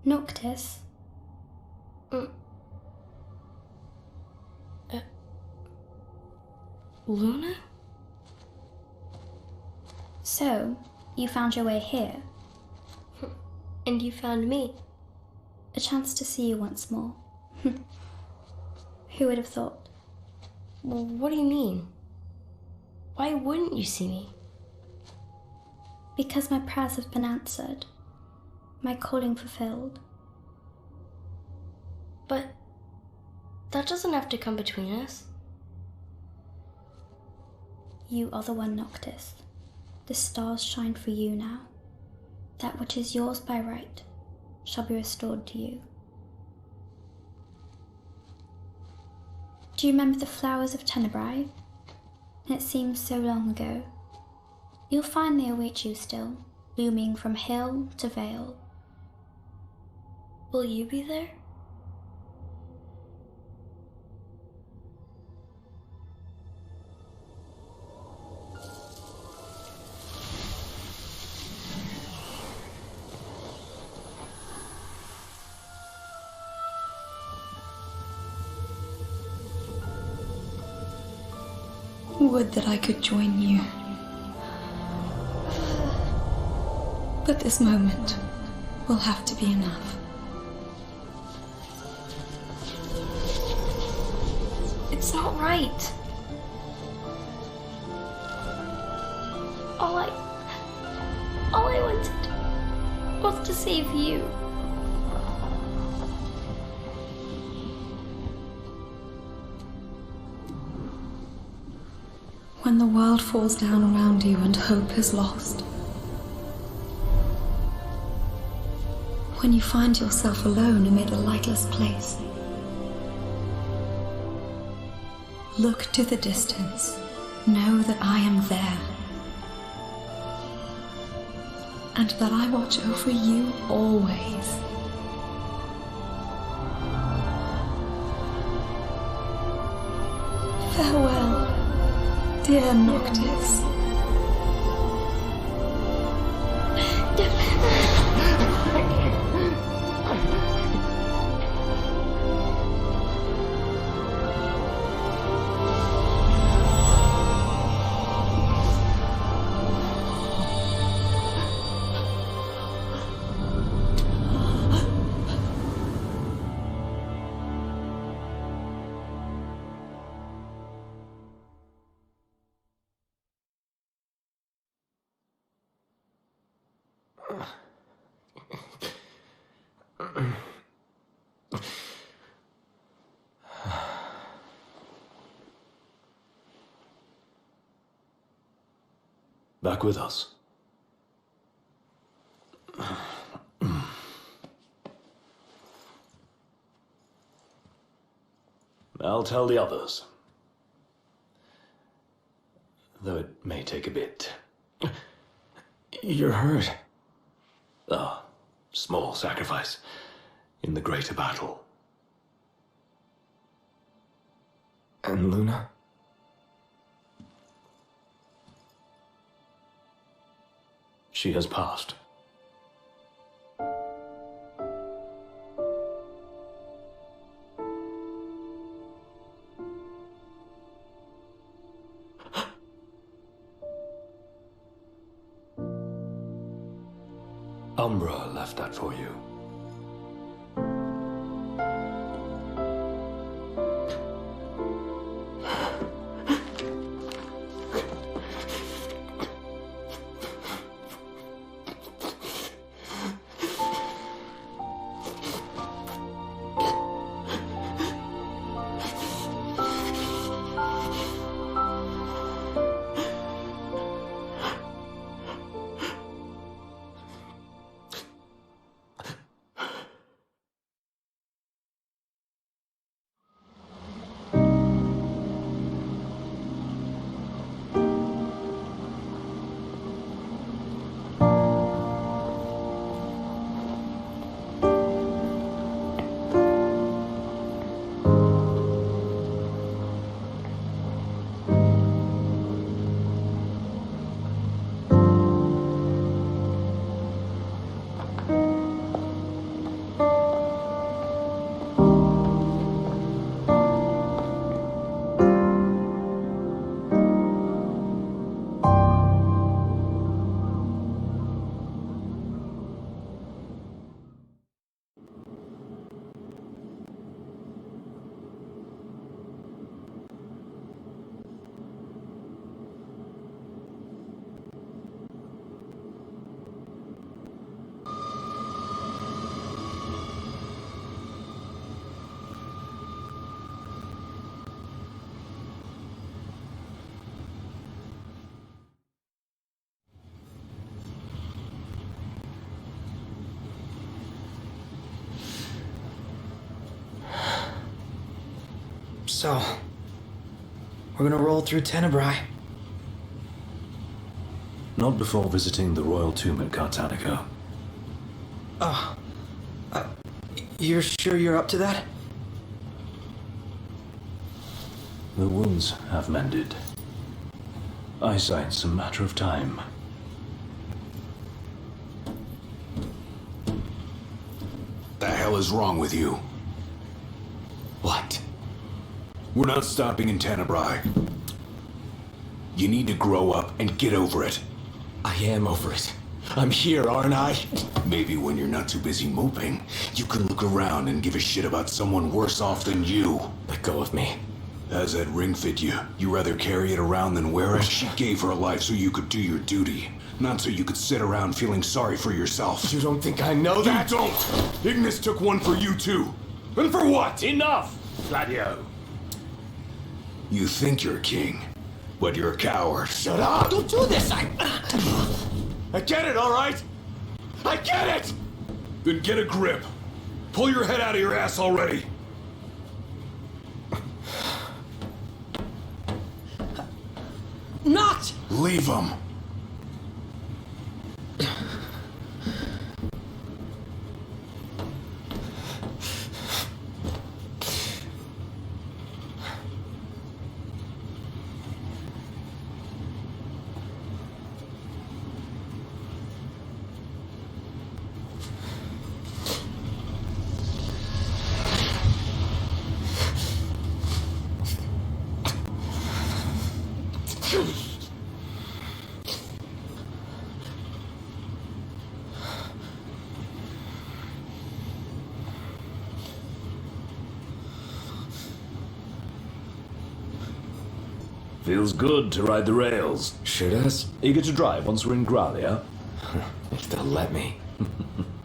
Noctis? Luna? So, you found your way here. And you found me. A chance to see you once more. Who would have thought? Well, what do you mean? Why wouldn't you see me? Because my prayers have been answered. My calling fulfilled. But that doesn't have to come between us. You are the one, Noctis. The stars shine for you now. That which is yours by right shall be restored to you. Do you remember the flowers of Tenebrae? It seems so long ago. You'll find they await you still, blooming from hill to vale. Will you be there? Would that I could join you. But this moment will have to be enough. It's not right. All I wanted was to save you. When the world falls down around you and hope is lost. When you find yourself alone amid a lightless place. Look to the distance. Know that I am there. And that I watch over you always. Farewell. Dear Noctis. Back with us. I'll tell the others. Though it may take a bit. You're hurt. A small sacrifice in the greater battle. And Luna? She has passed. Umbra left that for you. So, We're gonna roll through Tenebrae. Not before visiting the royal tomb at Cartanica. Oh. You're sure you're up to that? The wounds have mended. Eyesight's a matter of time. The hell is wrong with you? What? We're not stopping in Tenebrae. You need to grow up and get over it. I am over it. I'm here, aren't I? Maybe when you're not too busy moping, you can look around and give a shit about someone worse off than you. Let go of me. How's that ring fit you? You rather carry it around than wear it? She gave her life so you could do your duty, not so you could sit around feeling sorry for yourself. You don't think I know that? You don't! Ignis took one for you too. And for what? Enough, Gladio. You think you're king, but you're a coward. Shut up! Don't do this! I get it, all right? I get it! Then get a grip. Pull your head out of your ass already. Not! Leave him. Feels good to ride the rails. Sure does. Eager to drive once we're in Gralia? If they'll let me.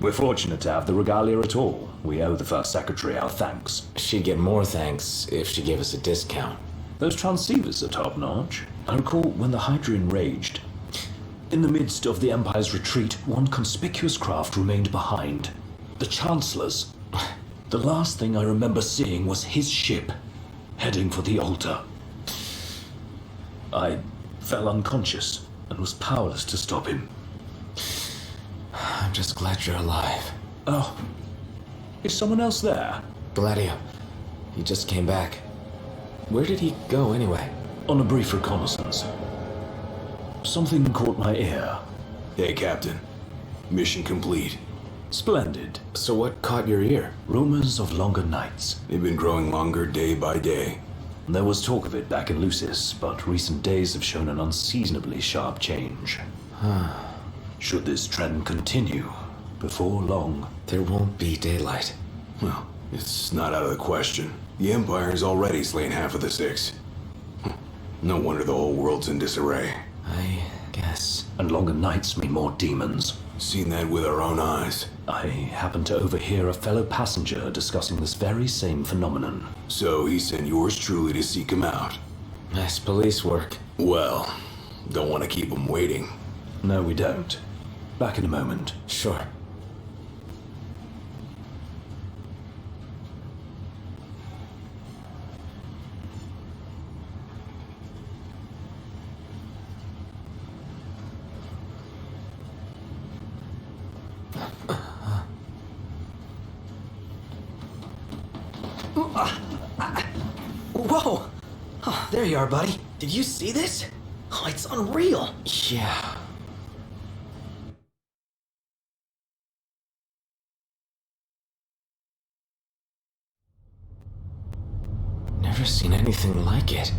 We're fortunate to have the regalia at all. We owe the first secretary our thanks. She'd get more thanks if she gave us a discount. Those transceivers are top-notch. I recall when the Hydrian raged. In the midst of the Empire's retreat, one conspicuous craft remained behind. The Chancellor's. The last thing I remember seeing was his ship, heading for the altar. I fell unconscious and was powerless to stop him. I'm just glad you're alive. Oh, is someone else there? Gladio. He just came back. Where did he go anyway? On a brief reconnaissance. Something caught my ear. Hey, Captain. Mission complete. Splendid. So what caught your ear? Rumors of longer nights. They've been growing longer day by day. There was talk of it back in Lucis, but recent days have shown an unseasonably sharp change. Should this trend continue, before long... There won't be daylight. Well, it's not out of the question. The Empire's already slain half of the Six. No wonder the whole world's in disarray. I guess. And longer nights mean more demons. Seen that with our own eyes. I happened to overhear a fellow passenger discussing this very same phenomenon. So he sent yours truly to seek him out. Nice police work. Well, don't want to keep him waiting. No, we don't. Back in a moment. Sure. Whoa! Oh, there you are, buddy. Did you see this? Oh, it's unreal. Yeah. Never seen anything like it.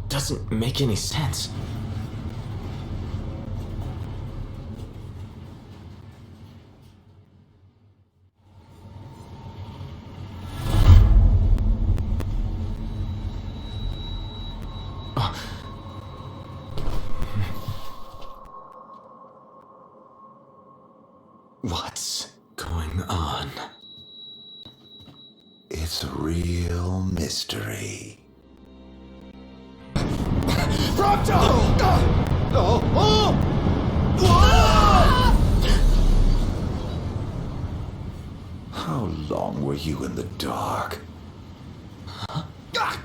Doesn't make any sense. What's going on? It's a real mystery. Pronto! How long were you in the dark? Damn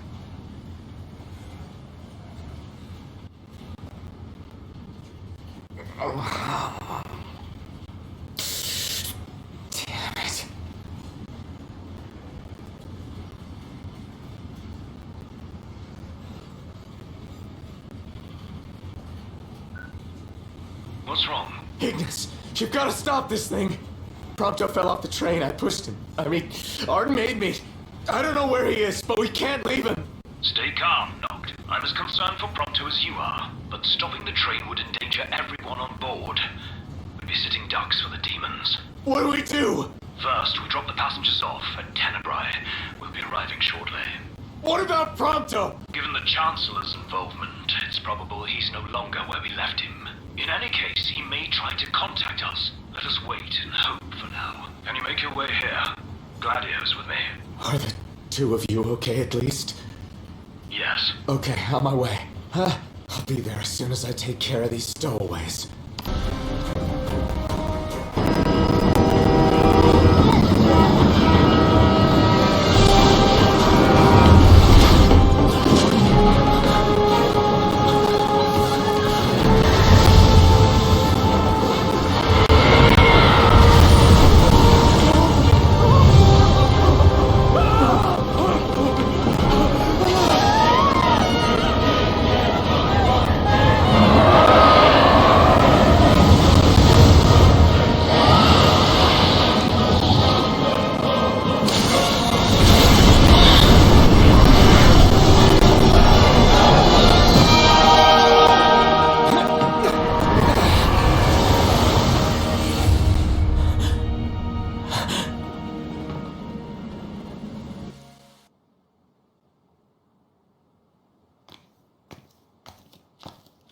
it. What's wrong? Ignis, you've got to stop this thing. Prompto fell off the train. I pushed him. Arden made me. I don't know where he is, but we can't leave him. Stay calm, Noct. I'm as concerned for Prompto as you are, but stopping the train would endanger everyone on board. We'd be sitting ducks for the demons. What do we do? First, we drop the passengers off at Tenebrae. We'll be arriving shortly. What about Prompto? Given the Chancellor's involvement, it's probable he's no longer where we left him. In any case, he may try to contact us. Let us wait and hope for now. Can you make your way here? Gladio's with me. Are the two of you okay at least? Yes. Okay, on my way. I'll be there as soon as I take care of these stowaways.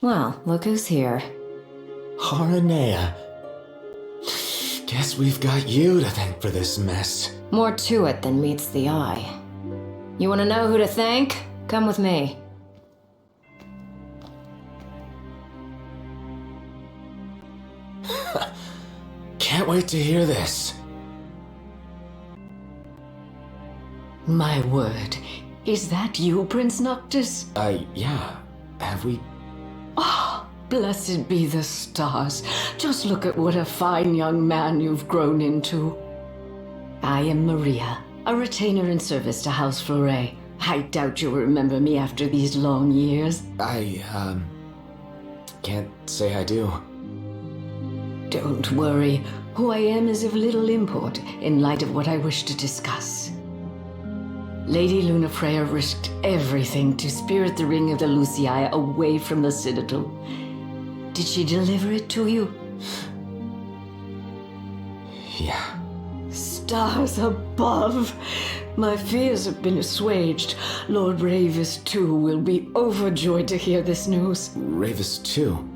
Well, look who's here. Haranea. Guess we've got you to thank for this mess. More to it than meets the eye. You want to know who to thank? Come with me. Can't wait to hear this. My word. Is that you, Prince Noctis? Yeah. Have we... Oh, blessed be the stars. Just look at what a fine young man you've grown into. I am Maria, a retainer in service to House Fleuret. I doubt you'll remember me after these long years. Can't say I do. Don't worry. Who I am is of little import in light of what I wish to discuss. Lady Lunafreya risked everything to spirit the ring of the Lucii away from the Citadel. Did she deliver it to you? Yeah. Stars above! My fears have been assuaged. Lord Ravis, too, will be overjoyed to hear this news. Ravis, too?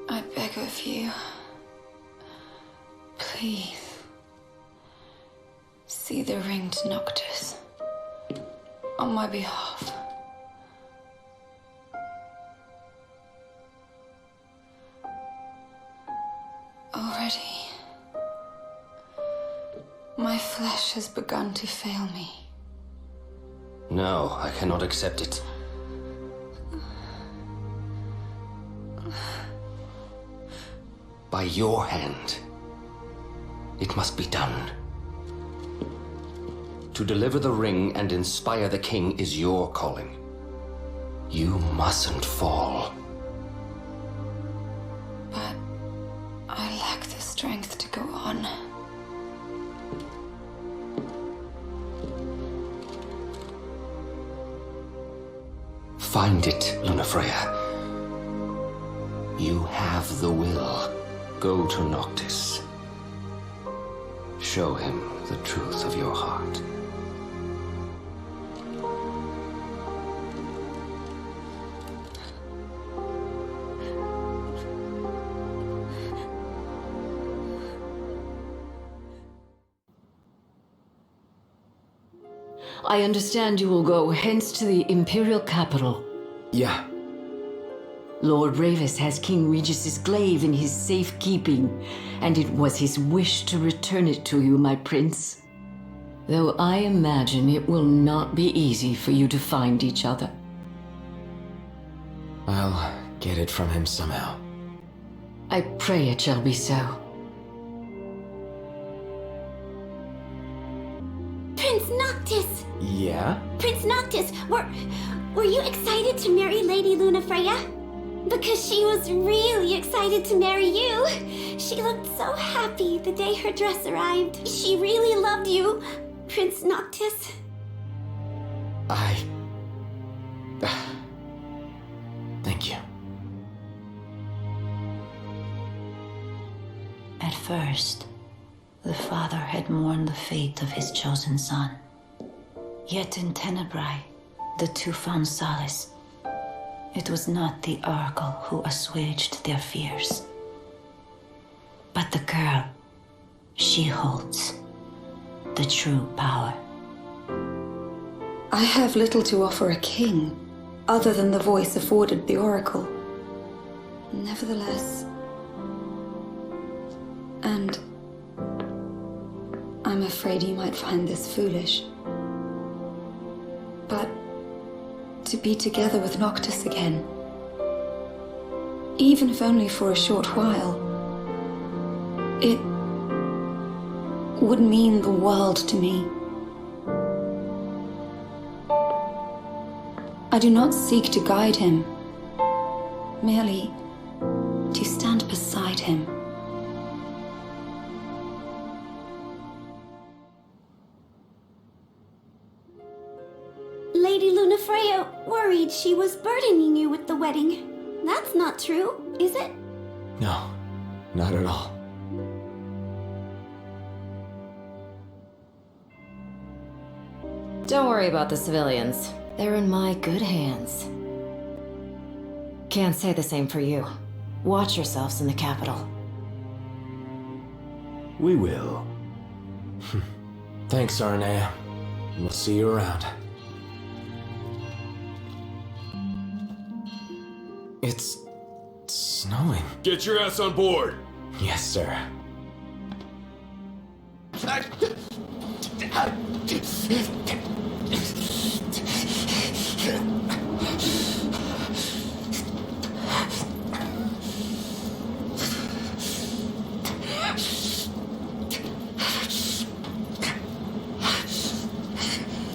I beg of you, please, see the ring to Noctis, on my behalf. Already, my flesh has begun to fail me. No, I cannot accept it. By your hand, it must be done. To deliver the ring and inspire the king is your calling. You mustn't fall. But I lack the strength to go on. Find it, Lunafreya. You have the will. Go to Noctis. Show him the truth of your heart. I understand you will go hence to the Imperial capital. Yeah. Lord Ravis has King Regis's glaive in his safekeeping, and it was his wish to return it to you, my prince. Though I imagine it will not be easy for you to find each other. I'll get it from him somehow. I pray it shall be so. Prince Noctis! Yeah? Prince Noctis, were you excited to marry Lady Lunafreya? Because she was really excited to marry you. She looked so happy the day her dress arrived. She really loved you, Prince Noctis. Thank you. At first, the father had mourned the fate of his chosen son. Yet in Tenebrae, the two found solace. It was not the Oracle who assuaged their fears, but the girl. She holds the true power. I have little to offer a king, other than the voice afforded the Oracle. Nevertheless, and I'm afraid you might find this foolish, but to be together with Noctis again, even if only for a short while, it would mean the world to me. I do not seek to guide him, merely to stand beside him. Lady Lunafreya worried she was burdening you with the wedding. That's not true, is it? No, not at all. Don't worry about the civilians. They're in my good hands. Can't say the same for you. Watch yourselves in the capital. We will. Thanks, Arnea. We'll see you around. It's snowing. Get your ass on board! Yes, sir.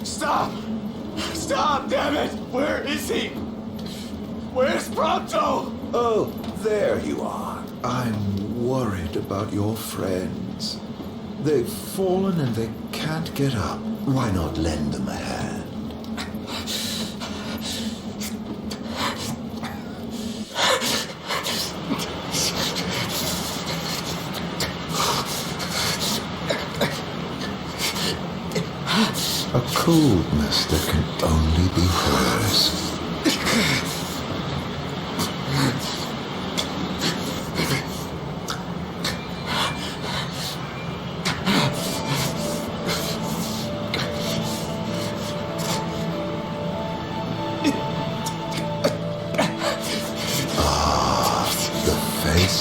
Stop! Stop, damn it! Where is he? Where's Pronto? Oh, there you are. I'm worried about your friends. They've fallen and they can't get up. Why not lend them a hand? A coldness that can only be hers.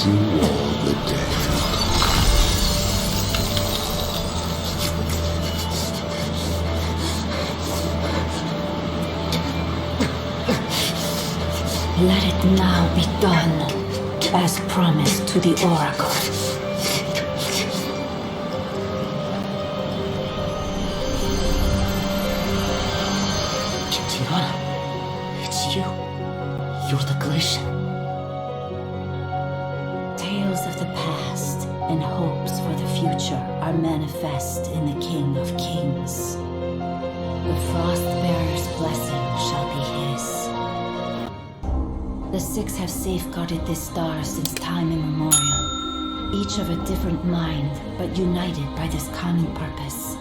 You wore the day. Let it now be done, as promised to the Oracle. Tiana, it's you. You're the Glacian. Tales of the past and hopes for the future are manifest in the King of Kings. The Frostbearer's blessing shall be his. The Six have safeguarded this star since time immemorial, each of a different mind, but united by this common purpose.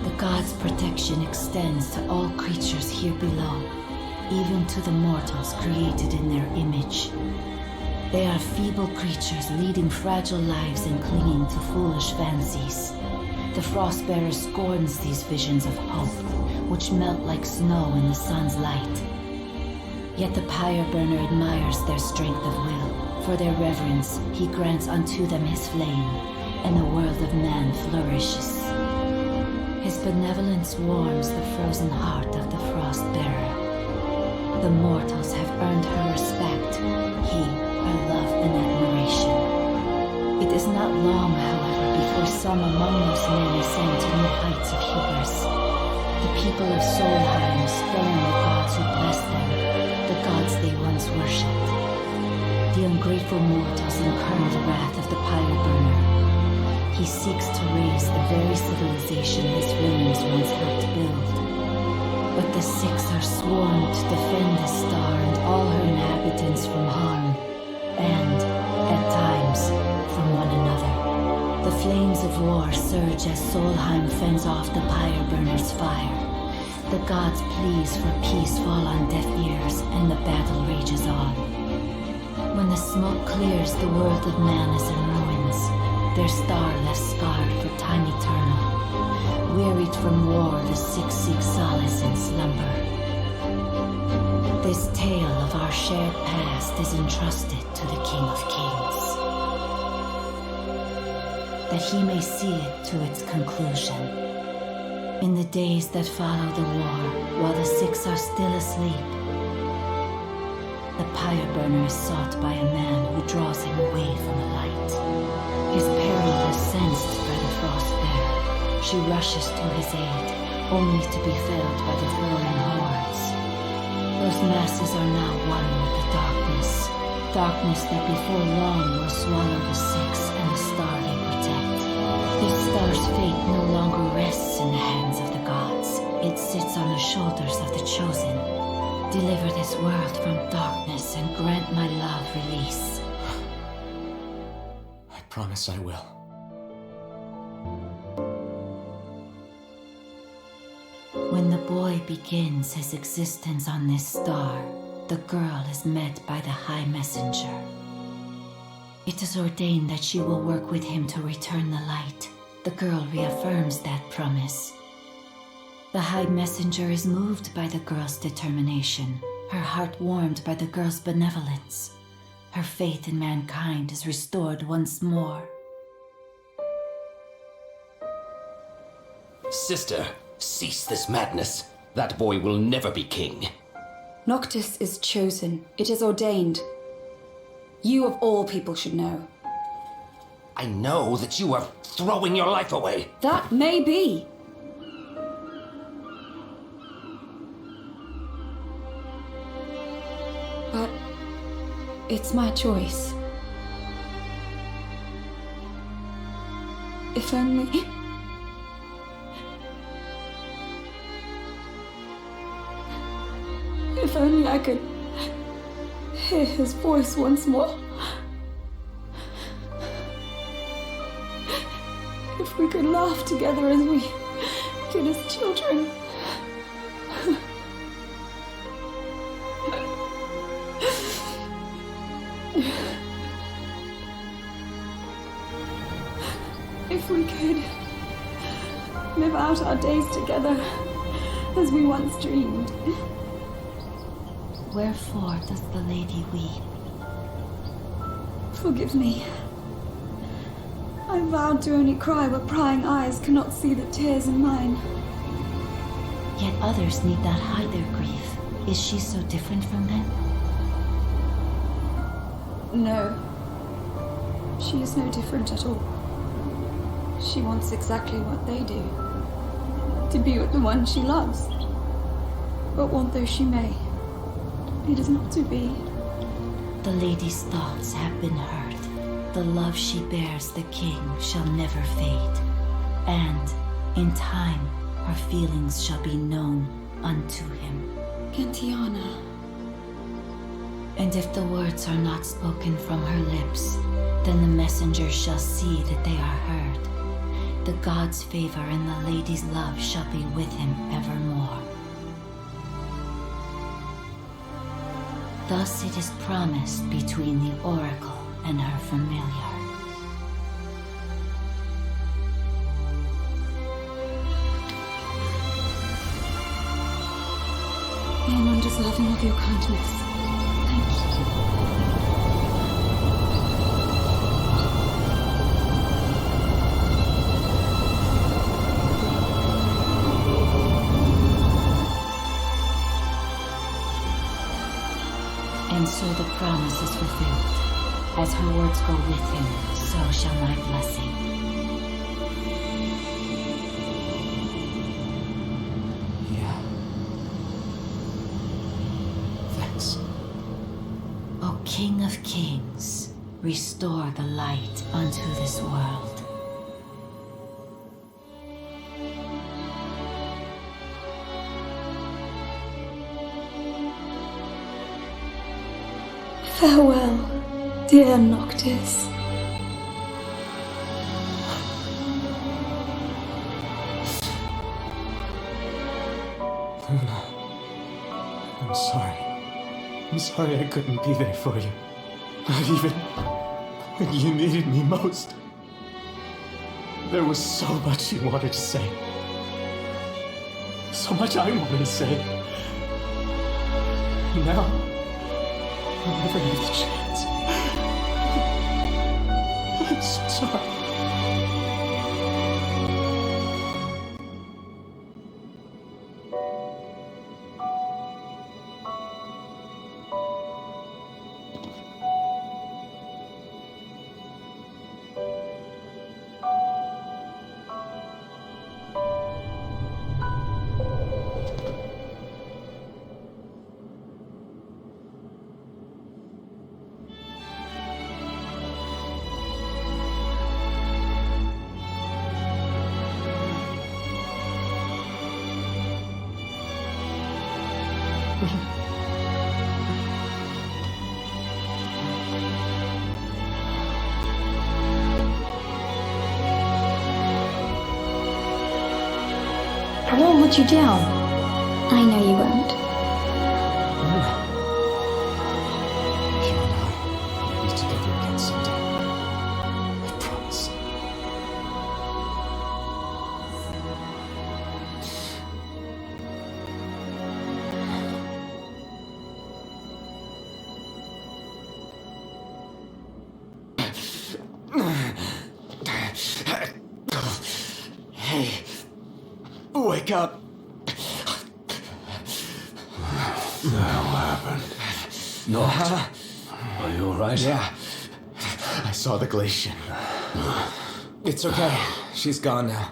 The gods' protection extends to all creatures here below, even to the mortals created in their image. They are feeble creatures leading fragile lives and clinging to foolish fancies. The Frostbearer scorns these visions of hope, which melt like snow in the sun's light. Yet the Pyreburner admires their strength of will. For their reverence, he grants unto them his flame, and the world of man flourishes. His benevolence warms the frozen heart of the Frostbearer. The mortals have earned her respect, he her love and admiration. It is not long, however, before some among those men ascend to new heights of hubris. The people of Solheim scorn the gods who bless them, the gods they once worshipped. The ungrateful mortals incur the wrath of the Pyreburner. He seeks to raise the very civilization his ruins once helped build. But the Six are sworn to defend the star and all her inhabitants from harm, and, at times, from one another. The flames of war surge as Solheim fends off the Pyreburner's fire. The gods' pleas for peace fall on deaf ears, and the battle rages on. When the smoke clears, the world of man is in ruins, their star left scarred for time eternal. Wearied from war, the Six seek solace in slumber. This tale of our shared past is entrusted to the King of Kings, that he may see it to its conclusion. In the days that follow the war, while the Six are still asleep, the Pyreburner is sought by a man who draws him away from the light. His peril is sensed by the Frostbearer. She rushes to his aid, only to be felled by the foreign hordes. Those masses are now one with the darkness. Darkness that before long will swallow the Six and the star they protect. This star's fate no longer rests in the hands of the gods. It sits on the shoulders of the chosen. Deliver this world from darkness and grant my love release. I promise I will. When the boy begins his existence on this star, the girl is met by the High Messenger. It is ordained that she will work with him to return the light. The girl reaffirms that promise. The High Messenger is moved by the girl's determination, her heart warmed by the girl's benevolence. Her faith in mankind is restored once more. Sister, cease this madness. That boy will never be king. Noctis is chosen. It is ordained. You of all people should know. I know that you are throwing your life away. That may be. But it's my choice. If only... If only I could hear his voice once more. If we could laugh together as we did as children. If we could live out our days together as we once dreamed. Wherefore does the lady weep? Forgive me. I vowed to only cry where prying eyes cannot see the tears in mine. Yet others need not hide their grief. Is she so different from them? No. She is no different at all. She wants exactly what they do. To be with the one she loves. But want though she may, it is not to be. The lady's thoughts have been heard. The love she bears the king shall never fade. And, in time, her feelings shall be known unto him. Gentiana. And if the words are not spoken from her lips, then the messenger shall see that they are heard. The god's favor and the lady's love shall be with him evermore. Thus it is promised between the oracle and her familiar. I am undeserving of your kindness. Thank you. And so the promise is fulfilled. As her words go with him, so shall my blessing. Yeah. Thanks. O King of Kings, restore the light unto this world. Farewell, dear Noctis. Luna, I'm sorry. I'm sorry I couldn't be there for you. Not even when you needed me most. There was so much you wanted to say. So much I wanted to say. Now, I'll never have the chance. I'm so sorry. I won't let you down. I know you won't. You and I will be together again someday. I promise. Hey, wake up. What the hell happened? Noct, are you alright? Yeah. I saw the glacier. It's okay. She's gone now.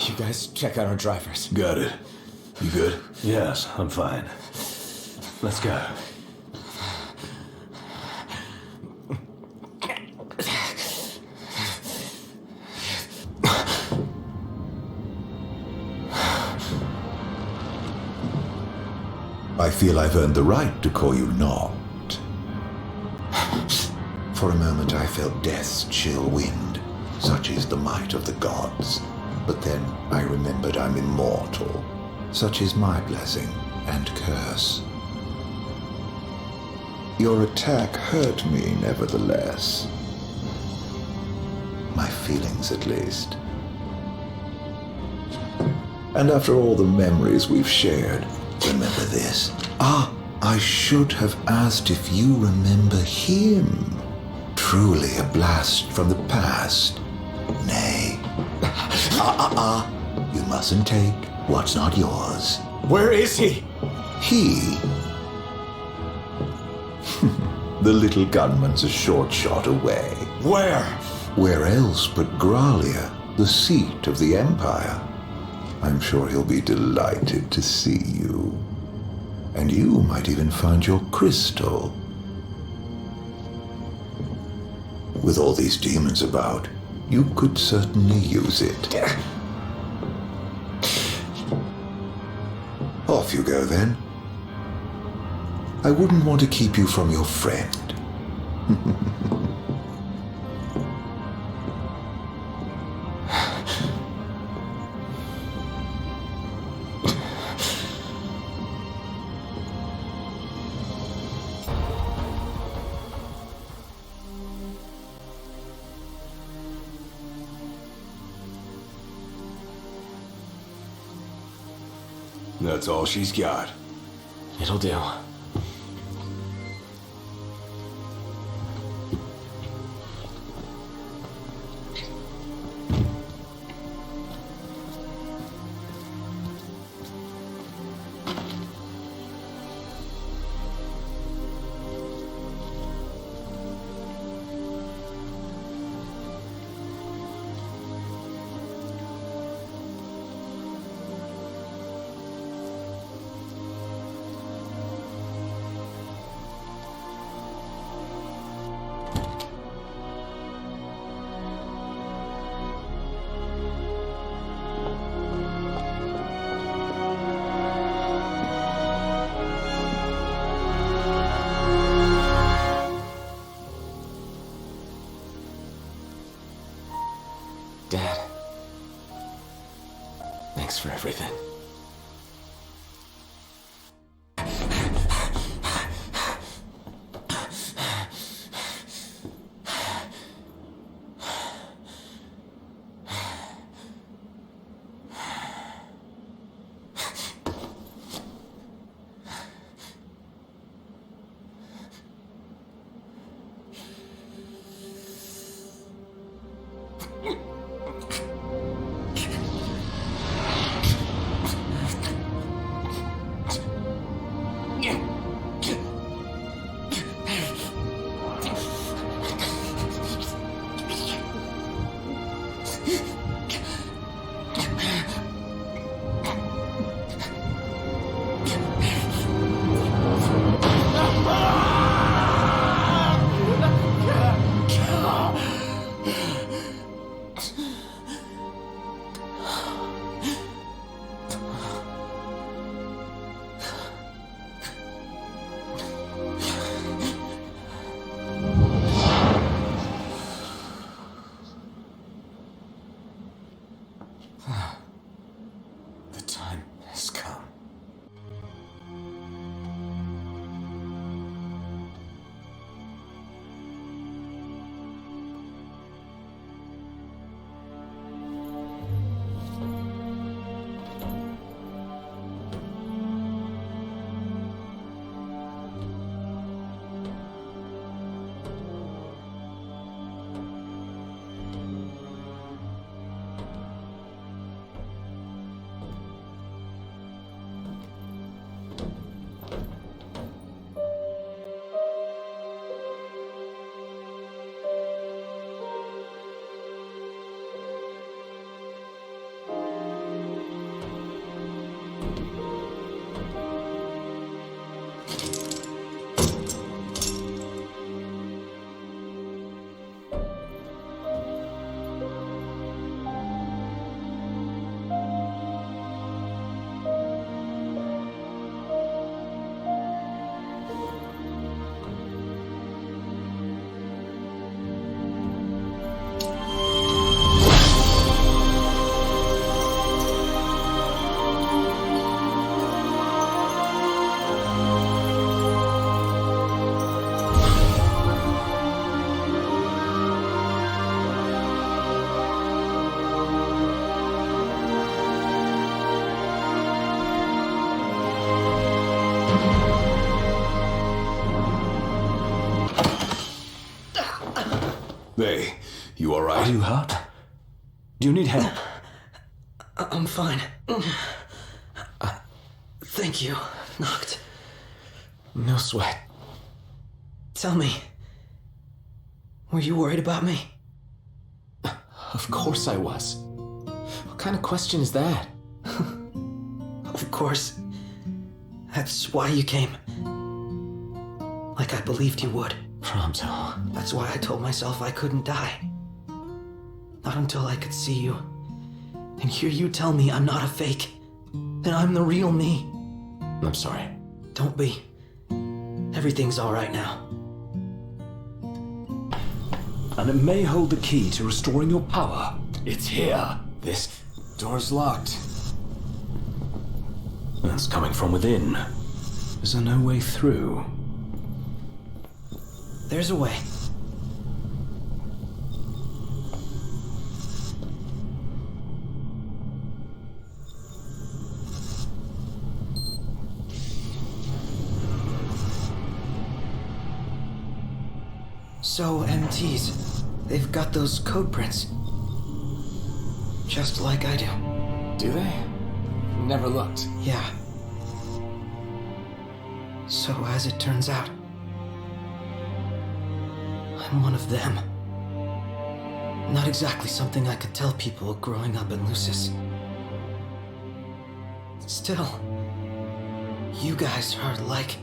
You guys check out our drivers. Got it. You good? Yes, I'm fine. Let's go. I feel I've earned the right to call you Noct. For a moment I felt death's chill wind. Such is the might of the gods. But then I remembered I'm immortal. Such is my blessing and curse. Your attack hurt me, nevertheless. My feelings, at least. And after all the memories we've shared, remember this. I should have asked if you remember him. Truly a blast from the past. Nay. You mustn't take what's not yours. Where is he? He? The little gunman's a short shot away. Where? Where else but Gralia, the seat of the Empire? I'm sure he'll be delighted to see you. And you might even find your crystal. With all these demons about, you could certainly use it. Off you go then. I wouldn't want to keep you from your friend. That's all she's got. It'll do. Dad. Thanks for everything. The time has come. Hey, you alright? Are you hurt? Do you need help? I'm fine. Thank you, Noct. No sweat. Tell me, were you worried about me? Of course I was. What kind of question is that? Of course. That's why you came. Like I believed you would. Pronto. That's why I told myself I couldn't die. Not until I could see you. And hear you tell me I'm not a fake. That I'm the real me. I'm sorry. Don't be. Everything's alright now. And it may hold the key to restoring your power. It's here. This door's locked. That's coming from within. Is there no way through? There's a way. So, MTs, they've got those code prints. Just like I do. Do they? Never looked. Yeah. So, as it turns out, I'm one of them. Not exactly something I could tell people growing up in Lucis. Still, you guys are like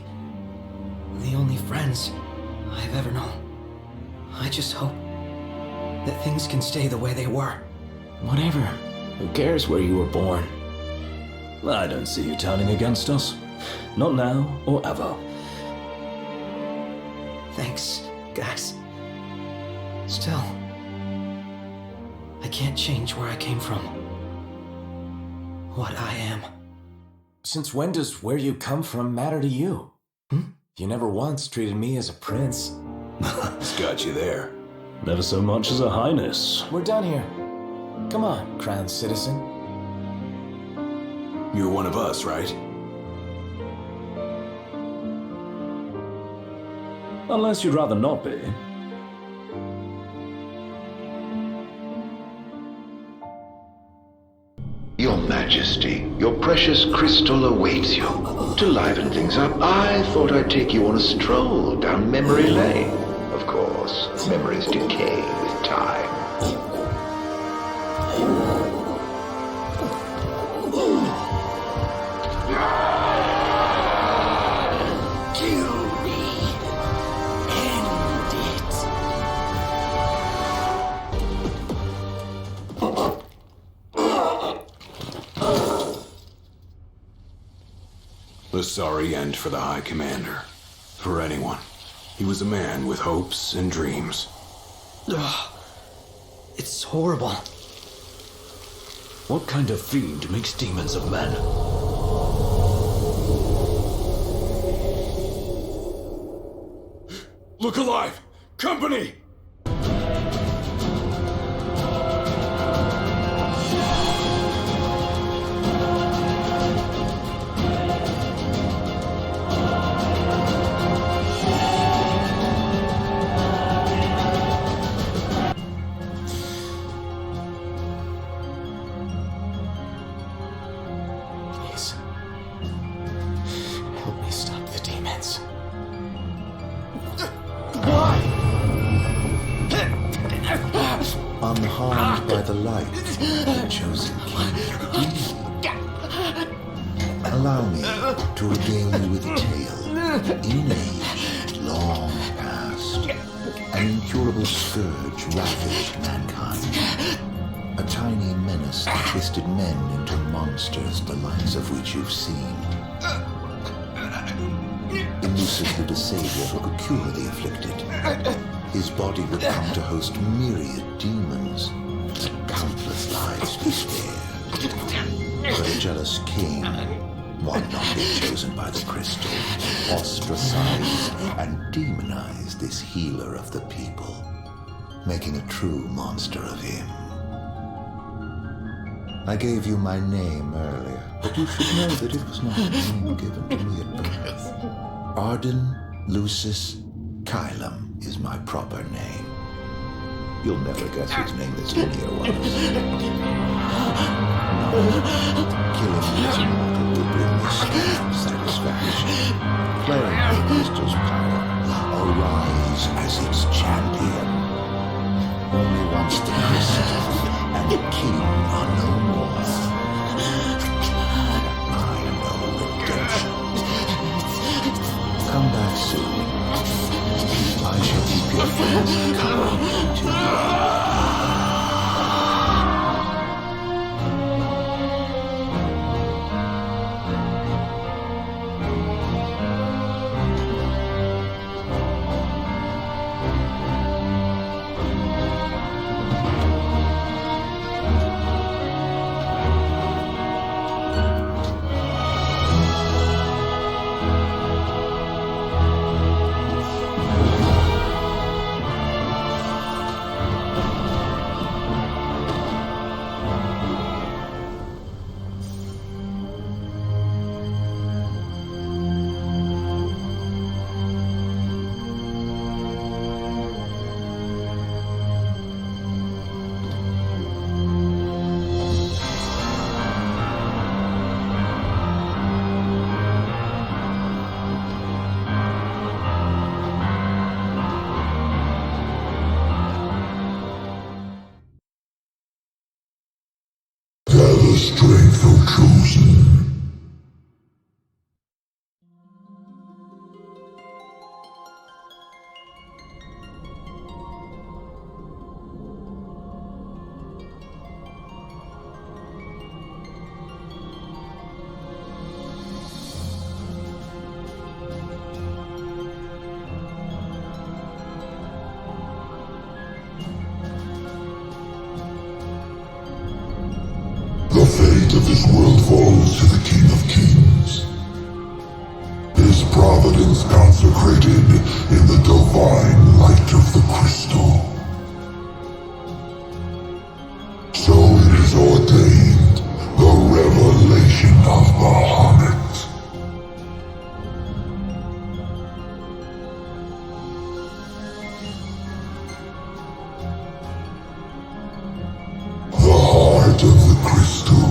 the only friends I've ever known. I just hope that things can stay the way they were. Whatever. Who cares where you were born? I don't see you turning against us. Not now or ever. Thanks, guys. Still, I can't change where I came from. What I am. Since when does where you come from matter to you? You never once treated me as a prince. It's got you there. Never so much as a highness. We're done here. Come on, crowned citizen. You're one of us, right? Unless you'd rather not be. Your Majesty, your precious crystal awaits you. To liven things up, I thought I'd take you on a stroll down memory lane. Of course, memories decay with time. Kill me. End it. A sorry end for the High Commander. For anyone. He was a man with hopes and dreams. Ugh. It's horrible. What kind of fiend makes demons of men? Look alive! Company! Please. Help me stop the demons. Unharmed by the light, the chosen king. Allow me to regale you with a tale. In an age long past, an incurable scourge ravaged mankind. A tiny menace that twisted men into monsters, the likes of which you've seen. Elusively the savior who could cure the afflicted. His body would come to host myriad demons, countless lives be spared. But a jealous king, one not yet chosen by the crystal, ostracized and demonized this healer of the people, making a true monster of him. I gave you my name earlier, but you should know that it was not a name given to me at birth. Arden Lucis Kylum is my proper name. You'll never guess whose name this linear was. Killing this mortal will bring me strange satisfaction. Playing the crystal's power, arise as its champion. Only once the crystal and the king are no more, I know redemption. Come back soon. I shall keep your friends company until you are. faithful chosen. The fate of this world falls to the King of Kings. His providence consecrated in the divine light of the crystal. So it is ordained, the revelation of Bahamut. The heart of the crystal,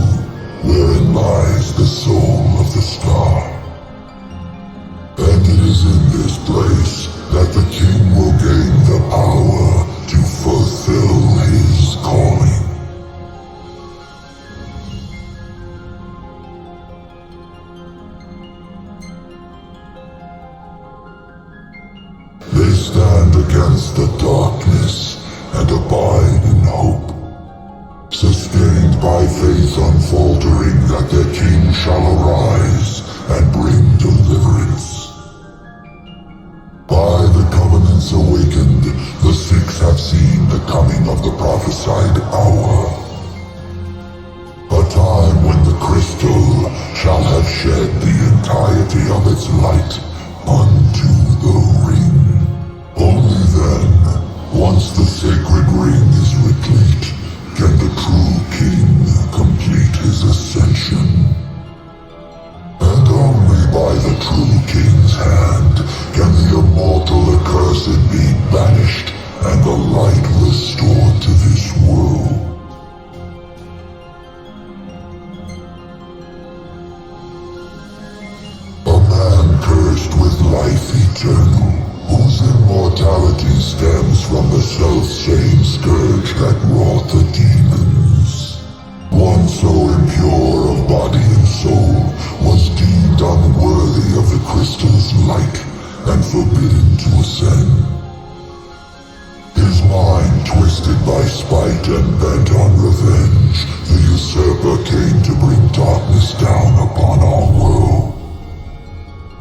wherein lies the soul of the star. And it is in this place that the king will gain the power to fulfill his calling. They stand against the darkness and abide in hope. Sustained by faith unfaltering that their king shall arise and bring deliverance. By the covenants awakened, the six have seen the coming of the prophesied hour. A time when the crystal shall have shed the entirety of its light unto the ring. Only then, once the sacred ring is replete, can the true king complete his ascension. And only by the true king's hand can the immortal accursed be banished and the light restored to this world. A man cursed with life eternal, whose immortality stems from the self-same scourge that wrought the demons. One so impure of body and soul was deemed unworthy of the crystal's light and forbidden to ascend. His mind twisted by spite and bent on revenge, the usurper came to bring darkness down upon our world.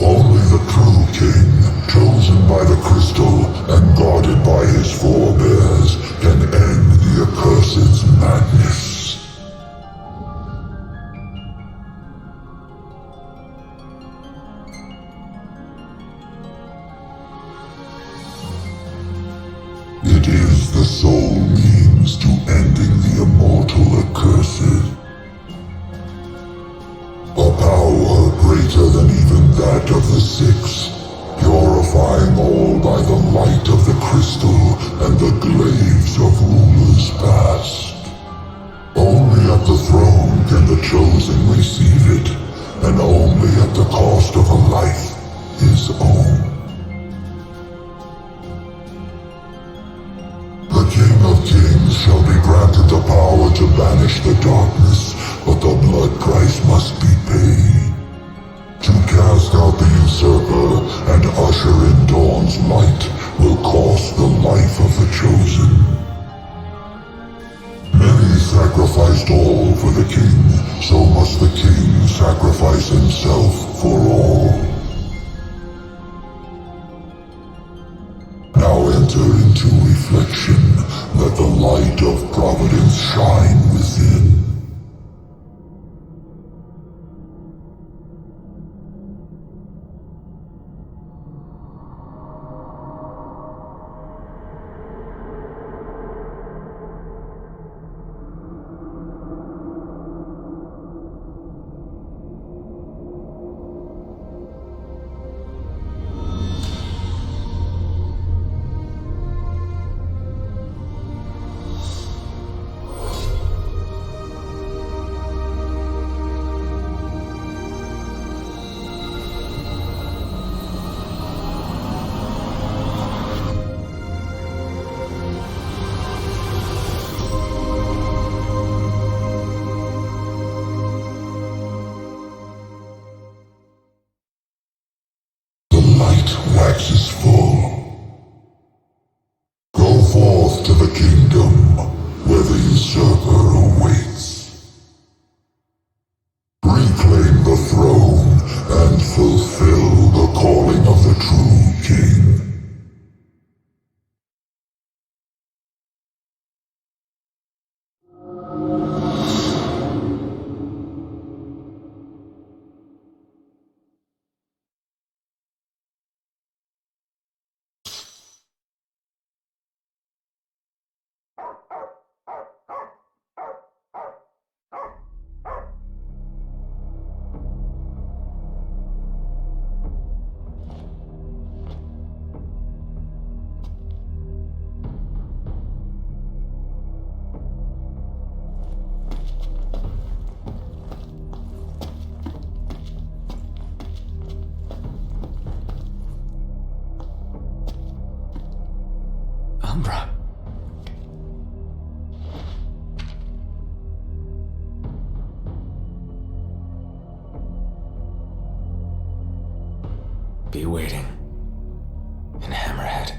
Only the true king, chosen by the crystal and guarded by his forebears, can end the accursed's madness. It is the sole means to ending the immortal accursed. A power greater than even that of the six, purifying all by the light of the crystal and the glaives of rulers past. Only at the throne can the chosen receive it, and only at the cost of a life his own. The King of Kings shall be granted the power to banish the darkness, but the blood price must be paid. To cast out the usurper and usher in dawn's light will cost the life of the chosen. Many sacrificed all for the king, so must the king sacrifice himself for all. Now enter into reflection, let the light of providence shine within. light waxes full. Go forth to the kingdom, where the usurper awaits. Reclaim the throne and fulfill the calling of the true king. Umbra. Be waiting in Hammerhead.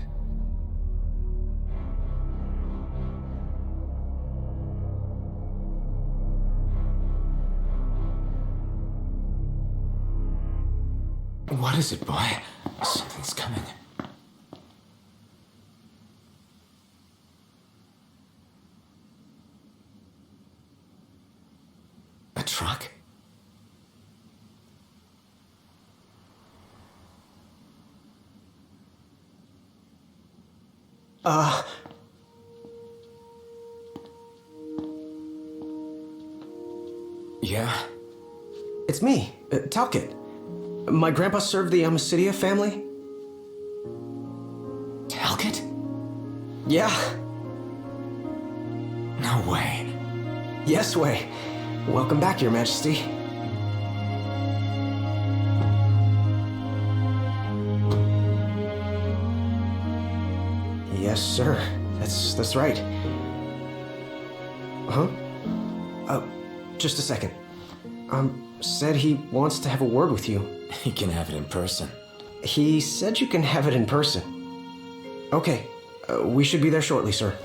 What is it, boy? Something's coming. A truck? Yeah? It's me, Talcott. My grandpa served the Amicidia family. Talcott? Yeah. No way. Yes way. Welcome back, Your Majesty. Yes, sir. That's right. Huh? Just a second. Said he wants to have a word with you. He can have it in person. He said you can have it in person. Okay. We should be there shortly, sir.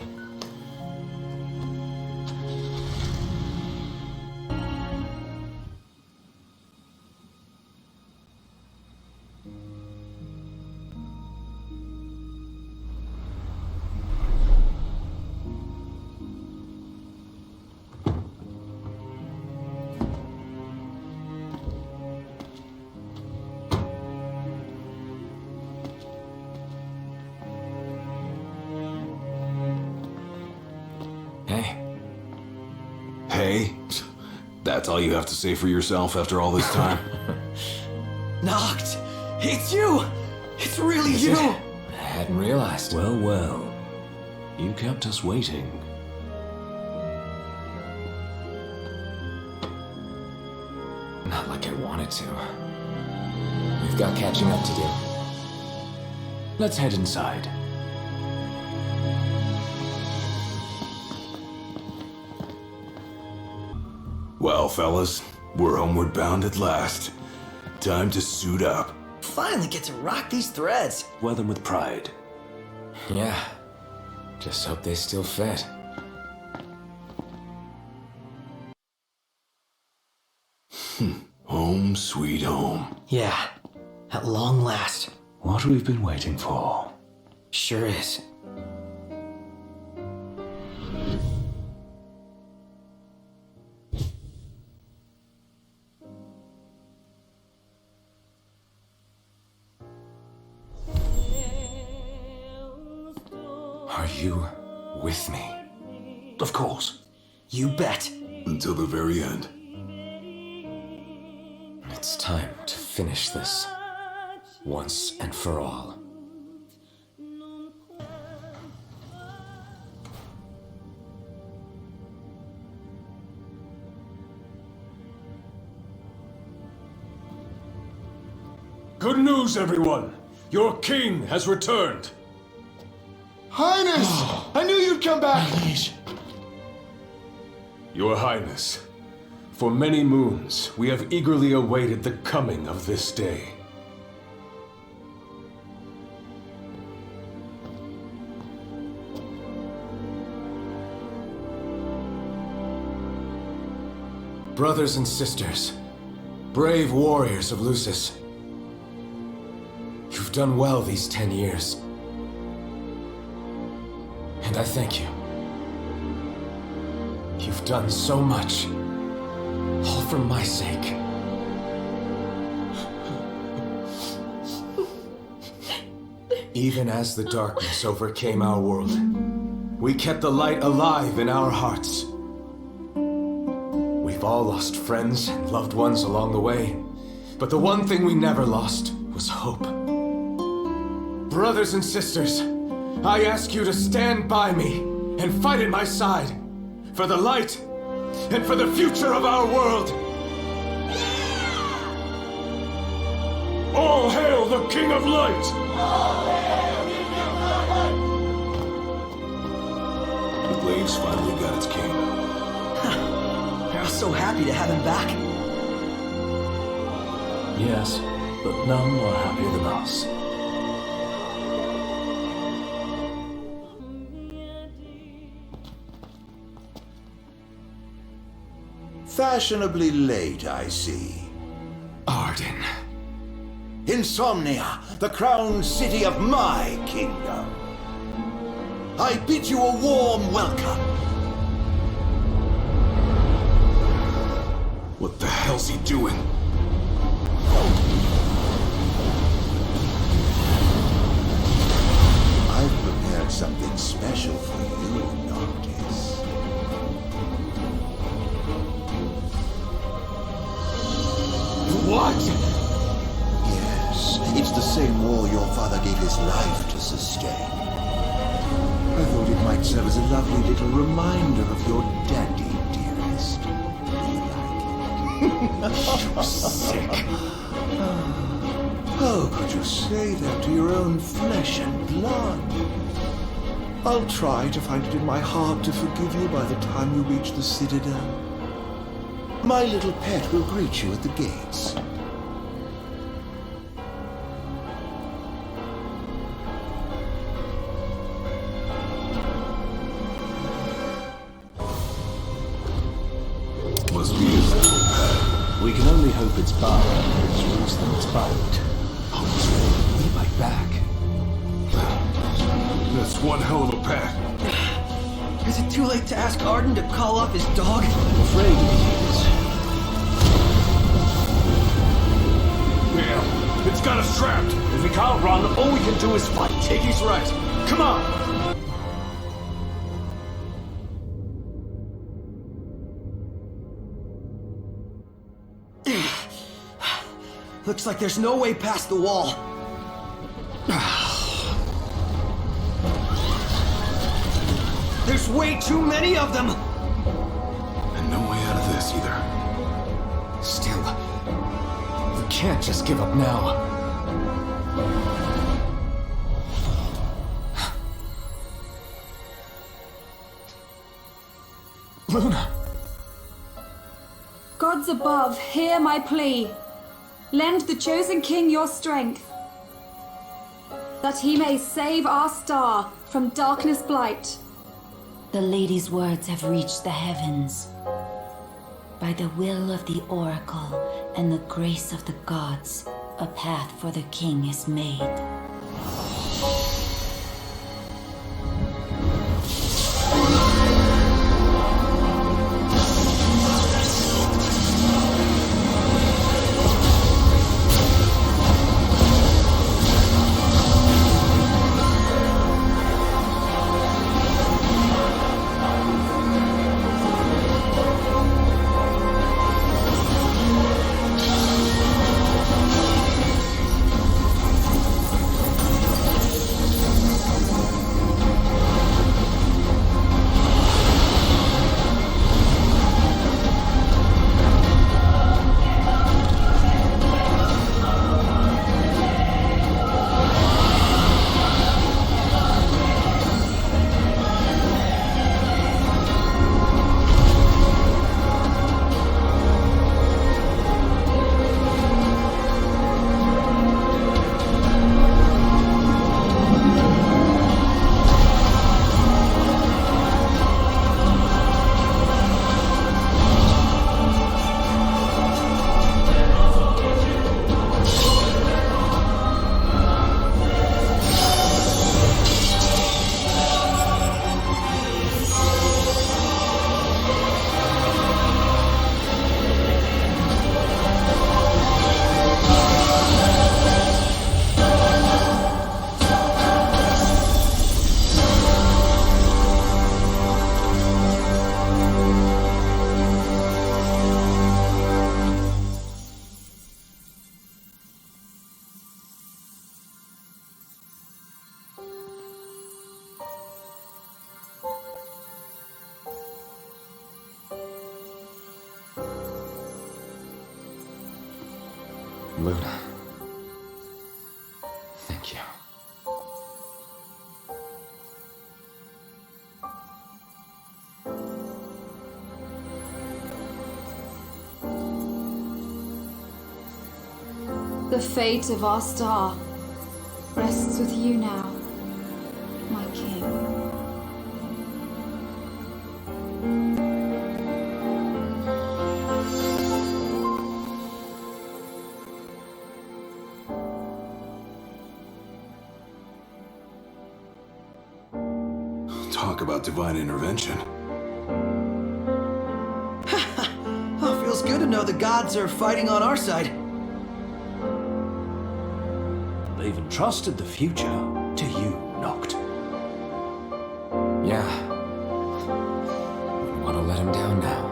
Hey? That's all you have to say for yourself after all this time? Noct! It's you! It's really you! I hadn't realized. Well, well. You kept us waiting. Not like I wanted to. We've got catching up to do. Let's head inside. Well, fellas, we're homeward bound at last. Time to suit up. Finally get to rock these threads. Wear them with pride. Yeah. Just hope they still fit. Home sweet home. Yeah. At long last. What we've been waiting for. Sure is. Are you with me? Of course. You bet. Until the very end. It's time to finish this. Once and for all. Good news, everyone! Your king has returned! Highness! I knew you'd come back! Your Highness, for many moons, we have eagerly awaited the coming of this day. Brothers and sisters, brave warriors of Lucis, you've done well these 10 years. And I thank you. You've done so much, all for my sake. Even as the darkness overcame our world, we kept the light alive in our hearts. We've all lost friends and loved ones along the way, but the one thing we never lost was hope. Brothers and sisters, I ask you to stand by me and fight at my side for the light and for the future of our world. All hail the King of Light! The Glaive's finally got its king. They're so happy to have him back. Yes, but none are happier than us. Fashionably late, I see. Arden. Insomnia, the crowned city of my kingdom. I bid you a warm welcome. What the hell's he doing? I've prepared something special for you, Noctis. What? Yes, it's the same war your father gave his life to sustain. I thought it might serve as a lovely little reminder of your daddy, dearest. Do you like it? You're sick. How could you say that to your own flesh and blood? I'll try to find it in my heart to forgive you by the time you reach the Citadel. My little pet will greet you at the gates. Must be his little pet. We can only hope it's bound, which means that it's bound. Eat my back. That's one hell of a pet. Is it too late to ask Arden to call off his dog? I'm afraid it is. Yeah, it's got us trapped. If we can't run, all we can do is fight. He's right. Come on! Looks like there's no way past the wall. There's way too many of them! And no way out of this either. Still, we can't just give up now. Luna! Gods above, hear my plea. Lend the chosen king your strength, that he may save our star from darkness blight. The lady's words have reached the heavens. By the will of the oracle and the grace of the gods, a path for the king is made. Luna. Thank you. The fate of our star rests with you now, my king. Talk about divine intervention. Oh, feels good to know the gods are fighting on our side. They've entrusted the future to you, Noct. Yeah. Wouldn't want to let him down now.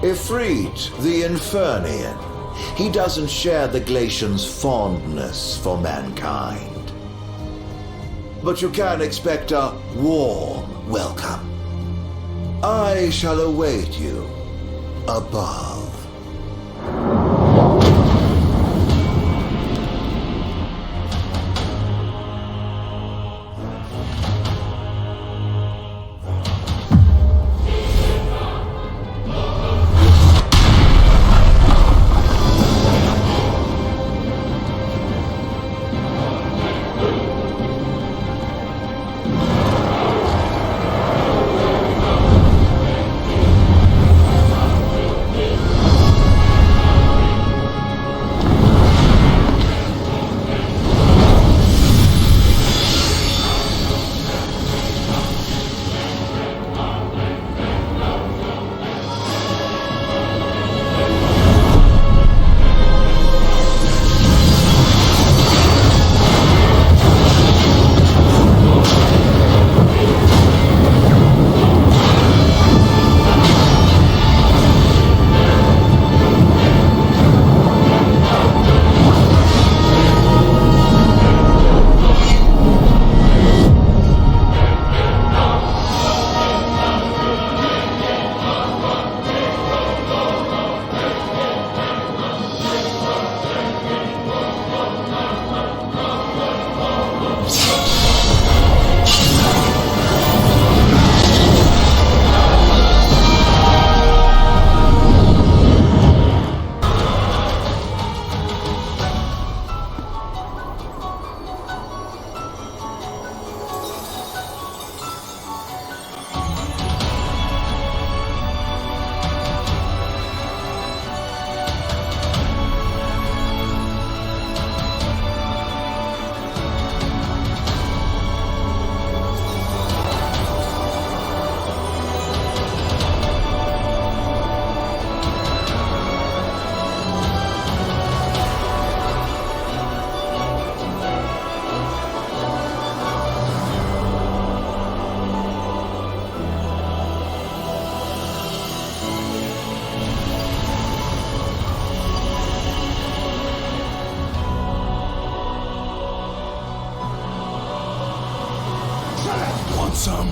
Ifrit, the Infernian. He doesn't share the Glacian's fondness for mankind. But you can expect a warm welcome. I shall await you above.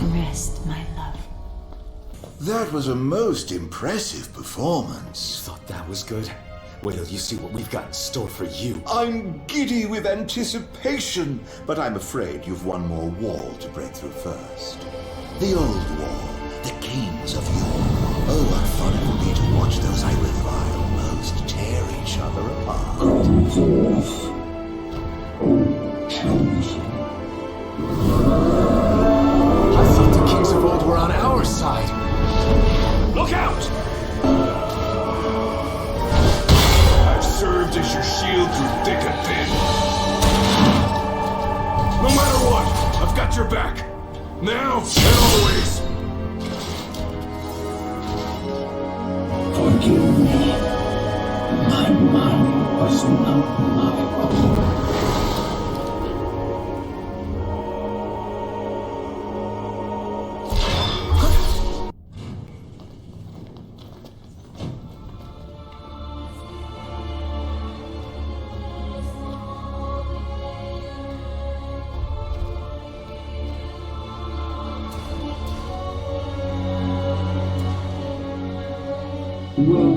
Rest, my love. That was a most impressive performance. Thought that was good? Wait till you see what we've got in store for you. I'm giddy with anticipation, but I'm afraid you've one more wall to break through first. The old wall, the kings of yore. Oh, what fun it will be to watch those I revile most tear each other apart. Come forth, O chosen. I thought the kings of old were on our side. Look out! I've served as your shield through thick and thin. No matter what, I've got your back. Now and always. Forgive me. My mind was not my own.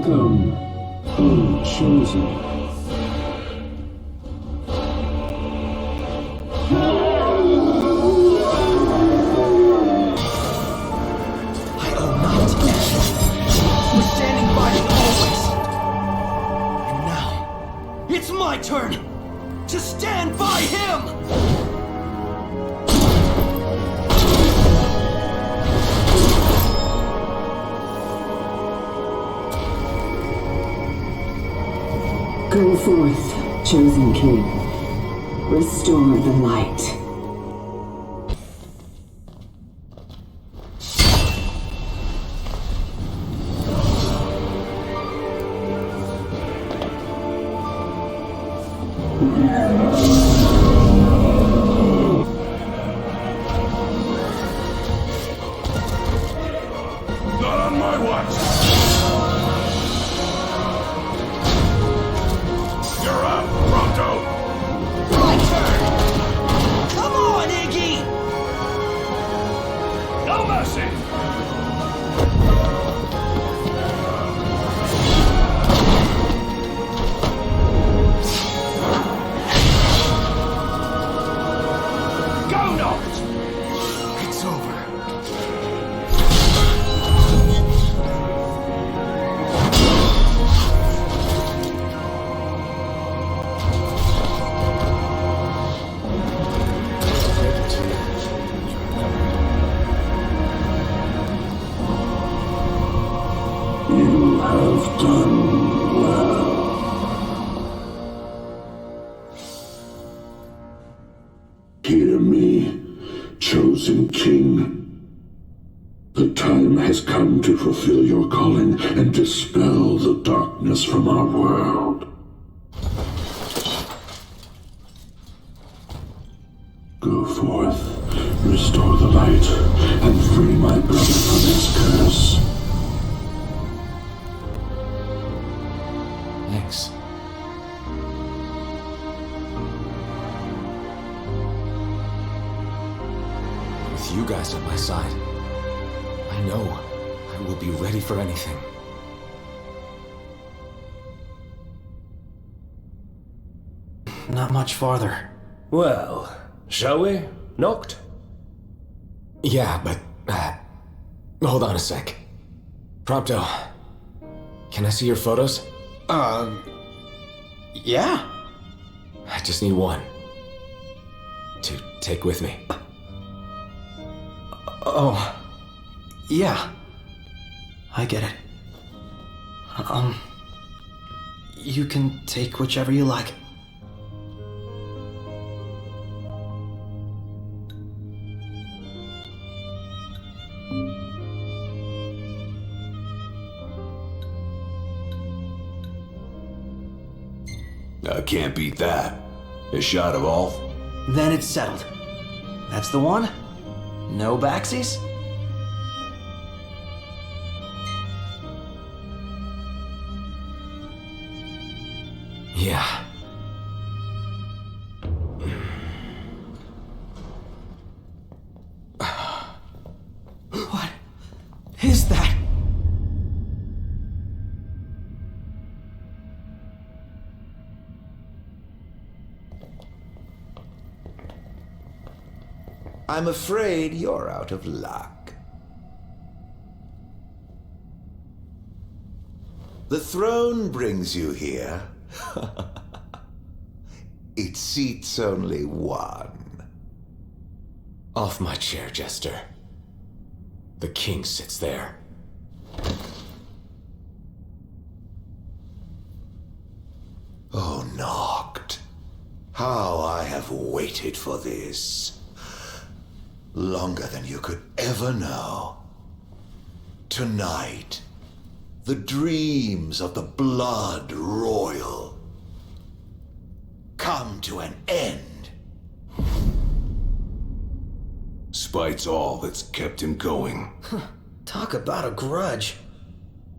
Welcome, O chosen. I owe not to anyone. We're standing by you always. And now, it's my turn to stand by him! Go forth, chosen king. Restore the light. Not on my watch! You're up, pronto! My turn! Come on, Iggy! No mercy! Go, Noct! It's over. You have done well. Hear me, chosen king. The time has come to fulfill your calling and dispel the darkness from our world. Go forth, restore the light, and free my brother from his curse. Thanks. With you guys at my side, I know I will be ready for anything. Not much farther. Well, shall we, Noct? Yeah, but, hold on a sec. Prompto, can I see your photos? Yeah. I just need one. To take with me. Oh. Yeah. I get it. You can take whichever you like. I can't beat that. A shot of all? Then it's settled. That's the one? No backsies? Yeah. What is that? I'm afraid you're out of luck. The throne brings you here. It seats only one. Off my chair, Jester. The king sits there. Oh, Noct. How I have waited for this. Longer than you could ever know. Tonight, the dreams of the blood royal come to an end. Spite's all that's kept him going. Talk about a grudge.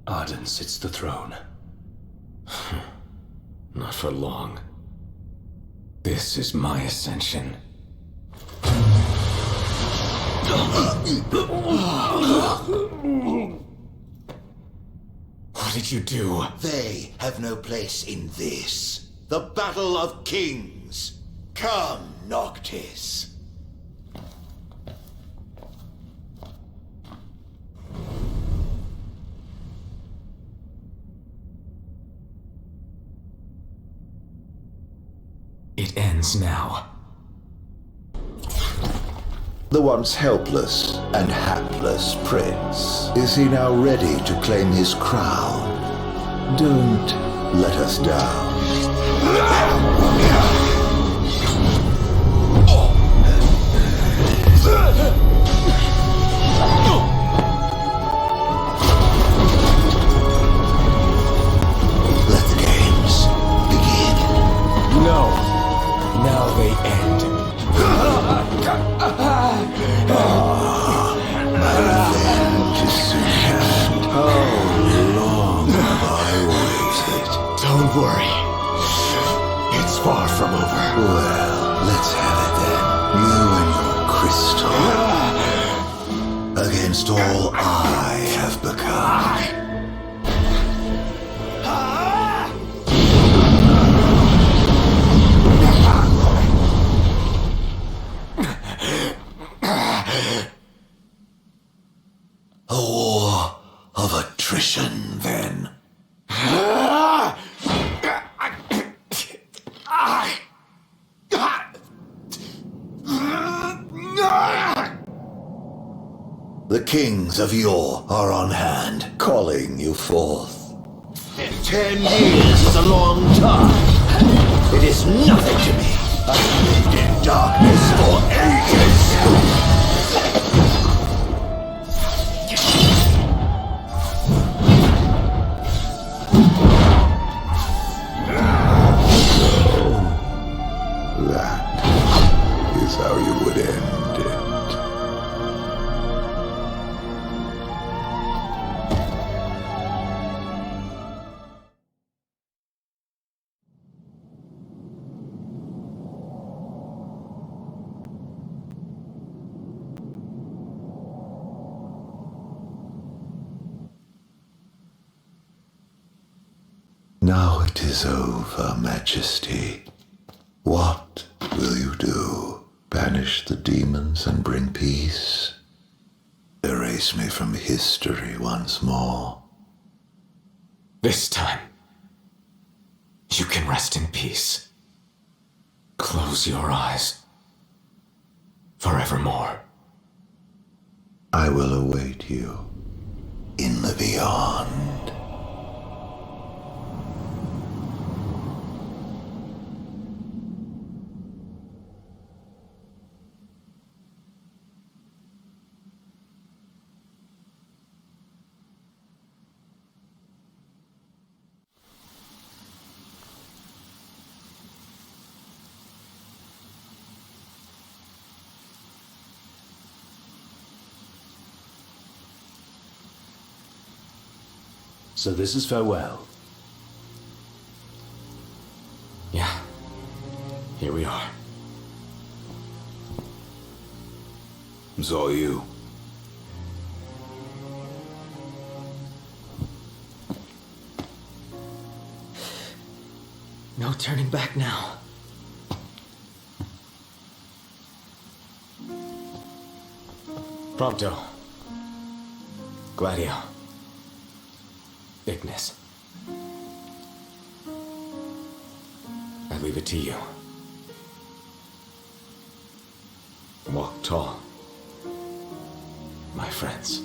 Aden sits the throne. Not for long. This is my ascension. What What did you do? They have no place in this. The Battle of Kings. Come, Noctis. It ends now. The once helpless and hapless prince. Is he now ready to claim his crown? Don't let us down. Let the games begin. No. Now they end. My revenge is soon at hand. How long have I waited? Don't worry. It's far from over. Well, let's have it then. You and your crystal. Against all I have become. A war of attrition, then. The kings of yore are on hand, calling you forth. 10 years is a long time. It is nothing to me. I've lived in darkness for ages. That is how you would end it. Now it is over, Majesty. What will you do? Banish the demons and bring peace? Erase me from history once more? This time, you can rest in peace. Close your eyes. Forevermore. I will await you in the beyond. So this is farewell. Yeah. Here we are. It's all you. No turning back now. Prompto. Gladio. Ignis. I leave it to you. Walk tall, my friends.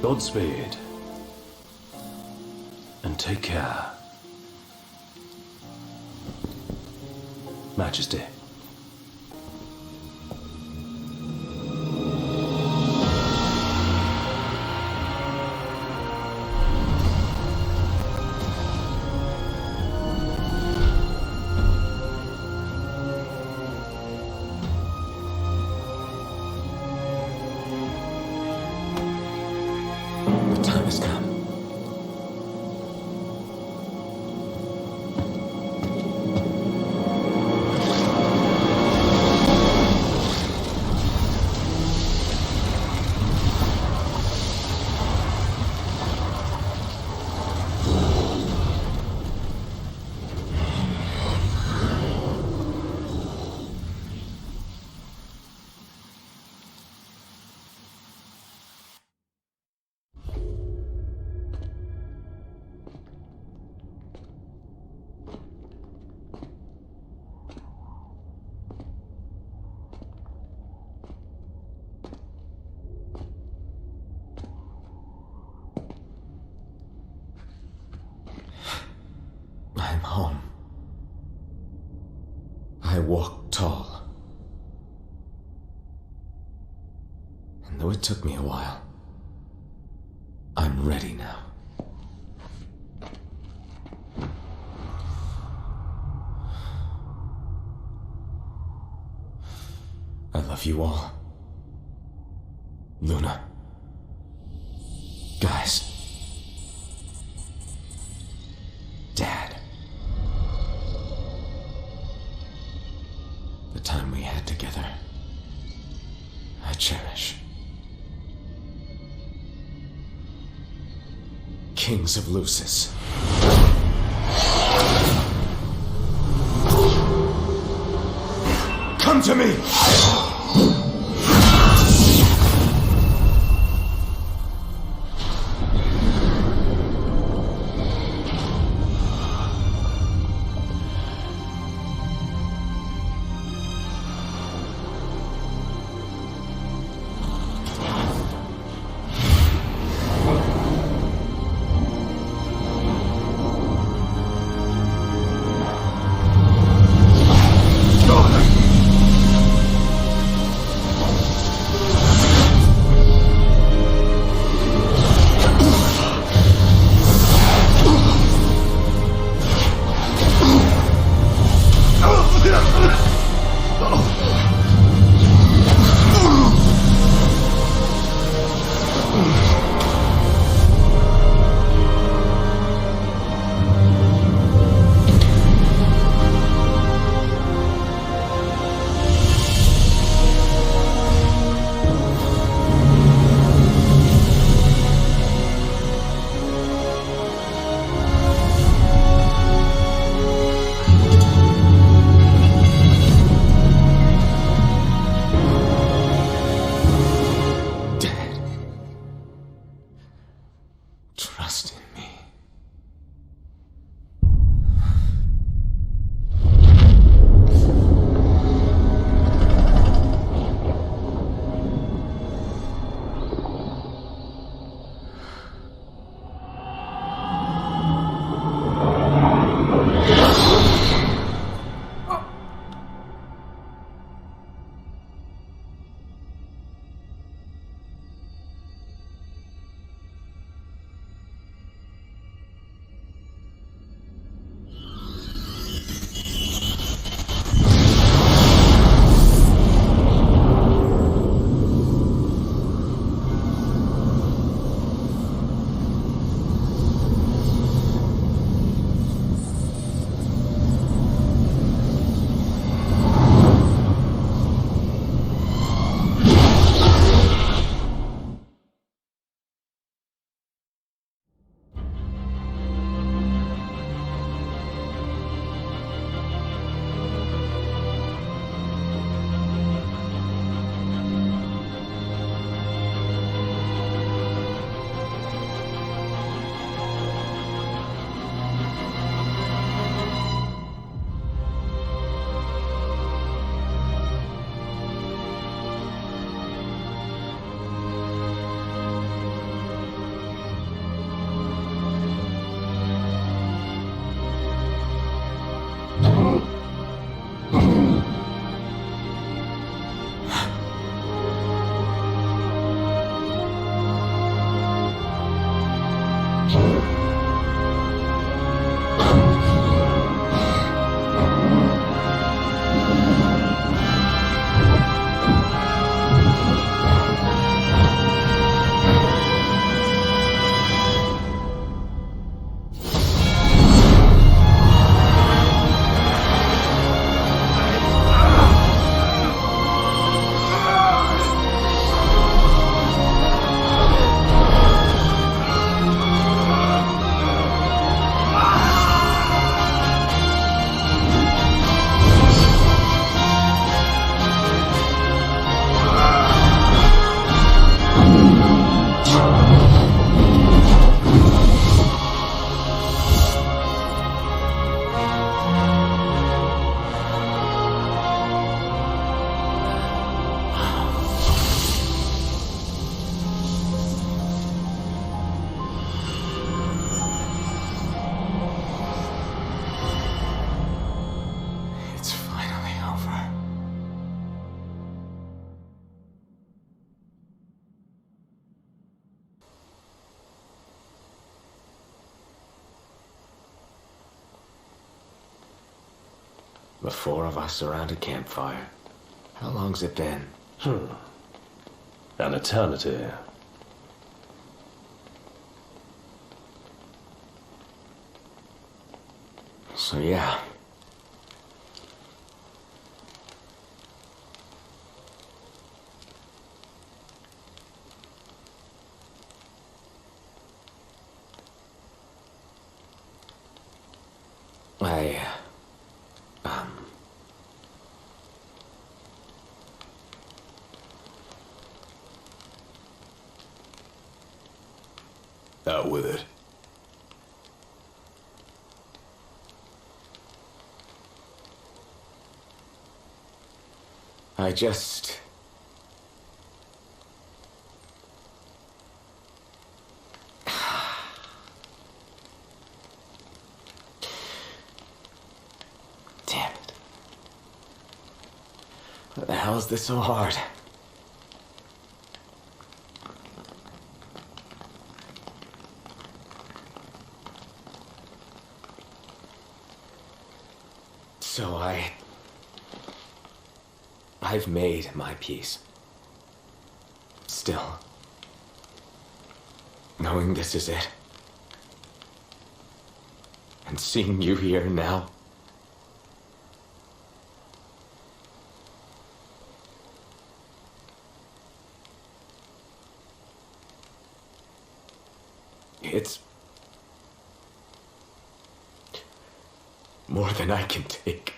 Godspeed. And take care. Majesty. The time has come. walk tall. And though it took me a while, I'm ready now. I love you all. Luna. Guys. Dad. The time we had together, I cherish. Kings of Lucis. Come to me! The four of us around a campfire. How long's it been? An eternity. So yeah. Out with it. I just... Damn it. What the hell is this so hard? So I've made my peace. Still, knowing this is it, and seeing you here now, it's more than I can take.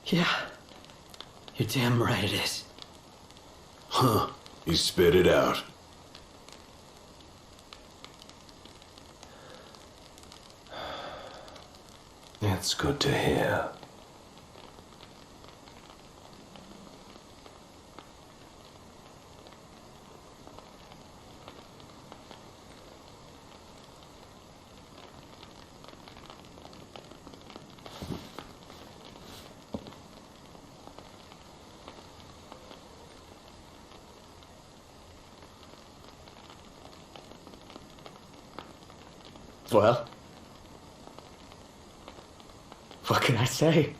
Yeah. You're damn right it is. Huh. You spit it out. It's good to hear. Well, what can I say?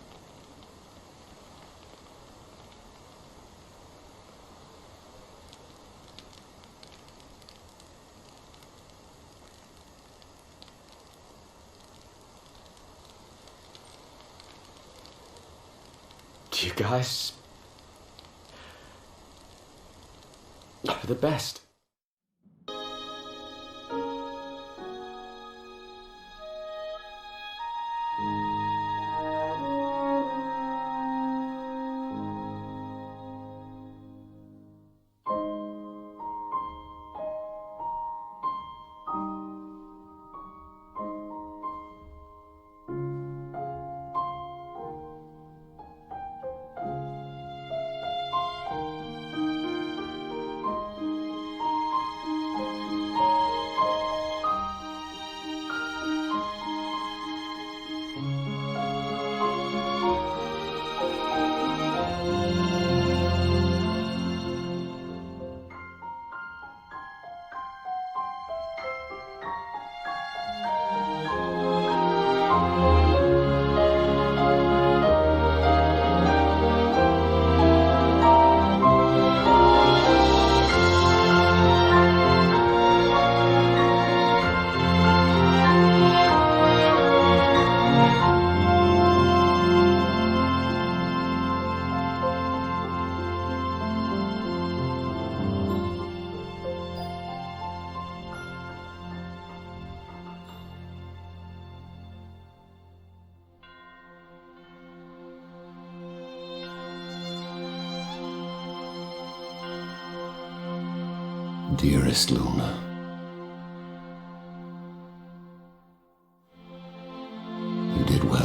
You guys are the best. Dearest Luna, you did well.